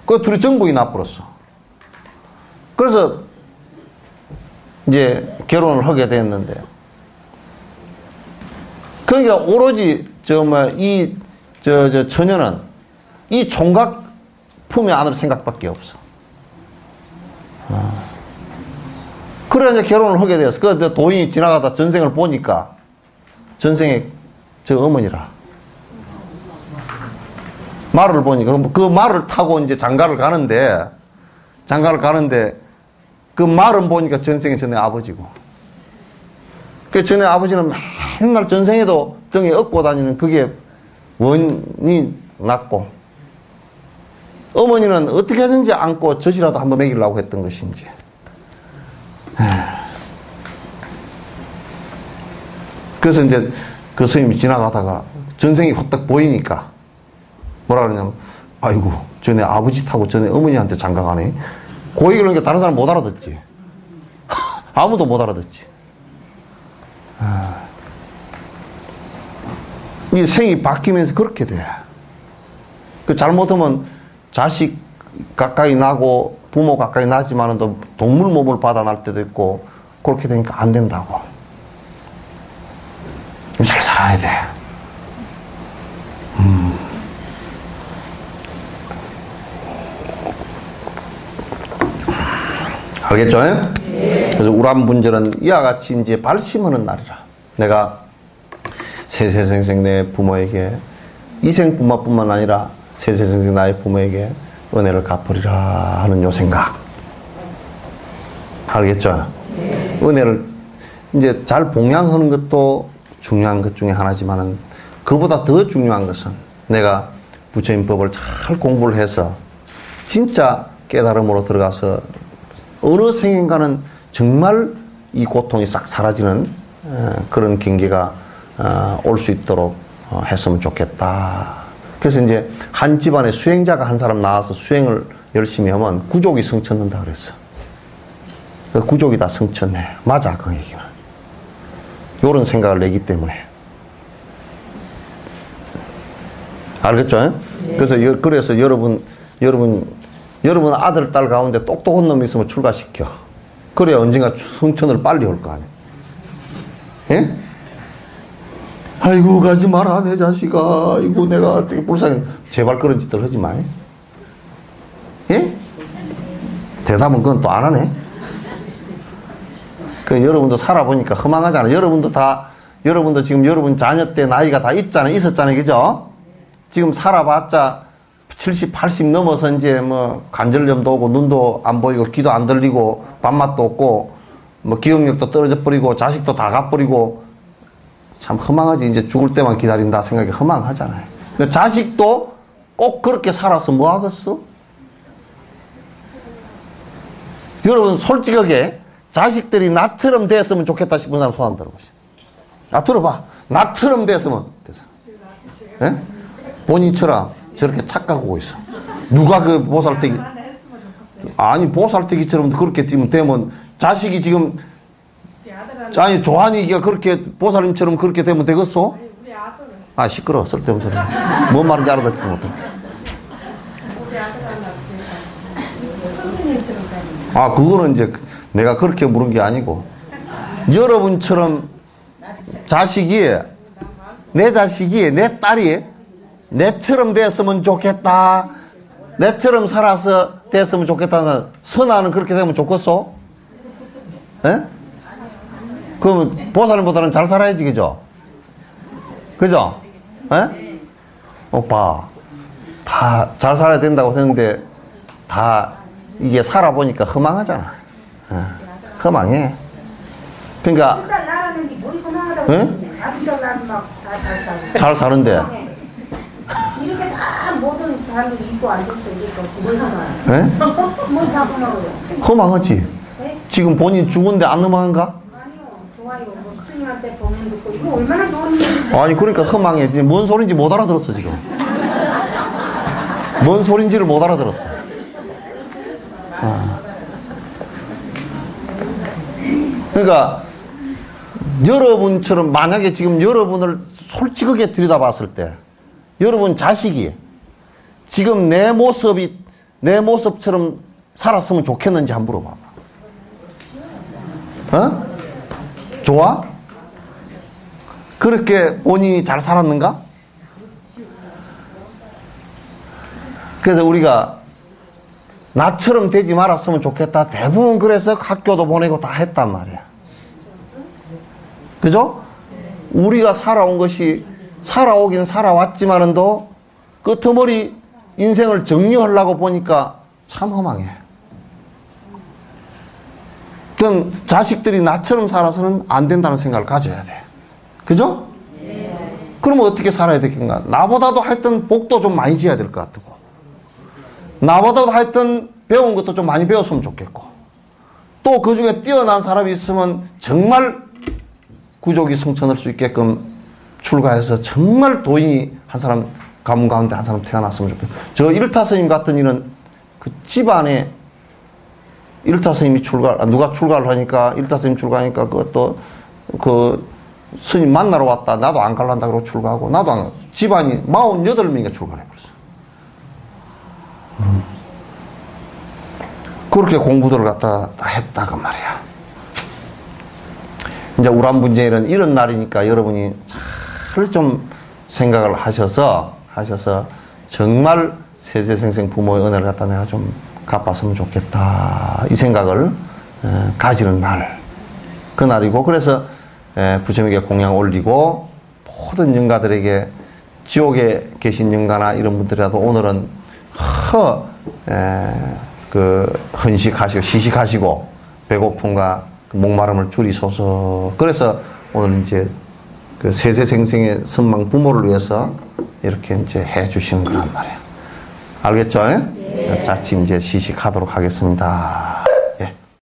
그 둘이 정부이 나버렸어. 그래서 이제 결혼을 하게 됐는데, 그러니까 오로지 처녀는 이 총각 품에 안을 생각밖에 없어. 그래 이제 결혼을 하게 되었어. 그 도인이 지나가다 전생을 보니까 전생에 저 어머니라. 말을 보니까 그 말을 타고 이제 장가를 가는데 그 말은 보니까 전생에 전에 아버지고. 그 전에 아버지는 맨날 전생에도 등에 업고 다니는 그게 원이 났고, 어머니는 어떻게든지 안고 젖이라도 한번 먹이려고 했던 것인지. 그래서 이제 그 스님이 지나가다가 전생이 후딱 보이니까 뭐라 그러냐면, 아이고 전에 아버지 타고 전에 어머니한테 장가가네. 그 얘기를 하니까 다른 사람 못 알아듣지. 아무도 못 알아듣지. 이 생이 바뀌면서 그렇게 돼. 그 잘못하면 자식 가까이 나고 부모 가까이 나지만은 또 동물 몸을 받아 날 때도 있고, 그렇게 되니까 안 된다고. 잘 살아야 돼. 알겠죠? 네. 그래서 우람분절은 이와 같이 이제 발심하는 날이라. 내가 세세생생 내 부모에게, 이생뿐만 아니라 세세생생 나의 부모에게 은혜를 갚으리라 하는 요 생각. 알겠죠? 네. 은혜를 이제 잘 봉양하는 것도 중요한 것 중에 하나지만은, 그보다 더 중요한 것은 내가 부처님법을 잘 공부를 해서 진짜 깨달음으로 들어가서 어느 생인가는 정말 이 고통이 싹 사라지는 그런 경계가 올 수 있도록 했으면 좋겠다. 그래서 이제 한 집안에 수행자가 한 사람 나와서 수행을 열심히 하면 구족이 성천는다 그랬어. 그 구족이 다 성천해. 맞아, 그 얘기는. 요런 생각을 내기 때문에. 알겠죠? 네. 그래서 여러분 아들, 딸 가운데 똑똑한 놈이 있으면 출가시켜. 그래야 언젠가 성천을 빨리 올 거 아니야. 예? 아이고, 가지 마라, 내 자식아. 아이고, 내가 어떻게 불쌍해. 제발 그런 짓들 하지 마. 예? 대답은 그건 또 안 하네. 그 여러분도 살아보니까 허망하잖아. 여러분도 지금 여러분 자녀 때 나이가 다 있었잖아요. 그죠? 지금 살아봤자 70, 80 넘어서 이제 뭐 관절염도 오고 눈도 안 보이고 귀도 안 들리고 밥맛도 없고 뭐 기억력도 떨어져 버리고 자식도 다 가버리고 참 허망하지. 이제 죽을 때만 기다린다 생각이 허망하잖아요. 근데 자식도 꼭 그렇게 살아서 뭐 하겠어? 여러분 솔직하게 자식들이 나처럼 됐으면 좋겠다 싶은 사람 손 한번 들어보시죠. 들어봐. 나처럼 됐으면 됐어. 예? 본인처럼 저렇게 착각하고 있어. 누가 그 보살떼기 아니 보살떼기처럼 그렇게 되면 자식이 지금 아니 조한이가 그렇게 보살님처럼 그렇게 되면 되겠어? 시끄러워. 쓸데없는 소리. 뭔 말인지 알아듣지 못해. 그거는 이제 내가 그렇게 물은 게 아니고 여러분처럼 내 자식이 내 딸이 내처럼 됐으면 좋겠다. 내처럼 살아서 됐으면 좋겠다는 선아는 그렇게 되면 좋겠어? 예? 그러면 보살님보다는 잘 살아야지, 그죠? 그죠? 예? 오빠, 다 잘 살아야 된다고 했는데, 다 이게 살아보니까 허망하잖아. 허망해. 그러니까, 예? 잘 사는데. 이렇게 다 모든 사람들이 입고 앉았어. 이게 뭘 허망해? 예? 뭘다 허망해요? 허망하지? 네? 지금 본인 죽은데 안 허망한가? 아니요, 좋아요. 뭐 스님한테 법문 듣고 이거 얼마나 좋은 일이지? 아니 그러니까 허망해. 뭔 소린지 못 알아들었어 지금. 뭔 소린지를 못 알아들었어. 그러니까 여러분처럼 만약에 지금 여러분을 솔직하게 들여다봤을 때 여러분 자식이 지금 내 모습처럼 살았으면 좋겠는지 한번 물어봐봐. 좋아? 그렇게 본인이 잘 살았는가? 그래서 우리가 나처럼 되지 말았으면 좋겠다. 대부분 그래서 학교도 보내고 다 했단 말이야. 그죠? 우리가 살아온 것이 살아오긴 살아왔지만은도 끄트머리 인생을 정리하려고 보니까 참 허망해. 그럼 자식들이 나처럼 살아서는 안 된다는 생각을 가져야 돼. 그죠? 그러면 어떻게 살아야 되겠는가? 나보다도 하여튼 복도 좀 많이 지어야 될 것 같고, 나보다도 하여튼 배운 것도 좀 많이 배웠으면 좋겠고, 또 그 중에 뛰어난 사람이 있으면 정말 구족이 성천할 수 있게끔 출가해서 정말 도인이 한 사람, 가문 가운데 한 사람 태어났으면 좋겠고, 저 일타 스님 같은 이는 그 집안에 일타 스님이 누가 출가를 하니까, 일타 스님 출가하니까 그것도 그 스님 만나러 왔다. 나도 안 갈란다 그러고 출가하고, 나도 안, 집안이 48명이가 출가를 해버렸어. 그렇게 공부들을 갖다 했다고 말이야. 이제 우람분쟁이는 이런 날이니까 여러분이 잘 좀 생각을 하셔서 정말 세세생생 부모의 은혜를 갖다 내가 좀 갚았으면 좋겠다. 이 생각을 가지는 날. 그 날이고, 그래서 부처님에게 공양 올리고 모든 영가들에게 지옥에 계신 영가나 이런 분들이라도 오늘은 헌식하시고 시식하시고 배고픔과 그 목마름을 줄이소서. 그래서 오늘 이제 그 세세생생의 선망 부모를 위해서 이렇게 이제 해 주시는 거란 말이에요. 알겠죠? 네. 자칫 이제 시식하도록 하겠습니다.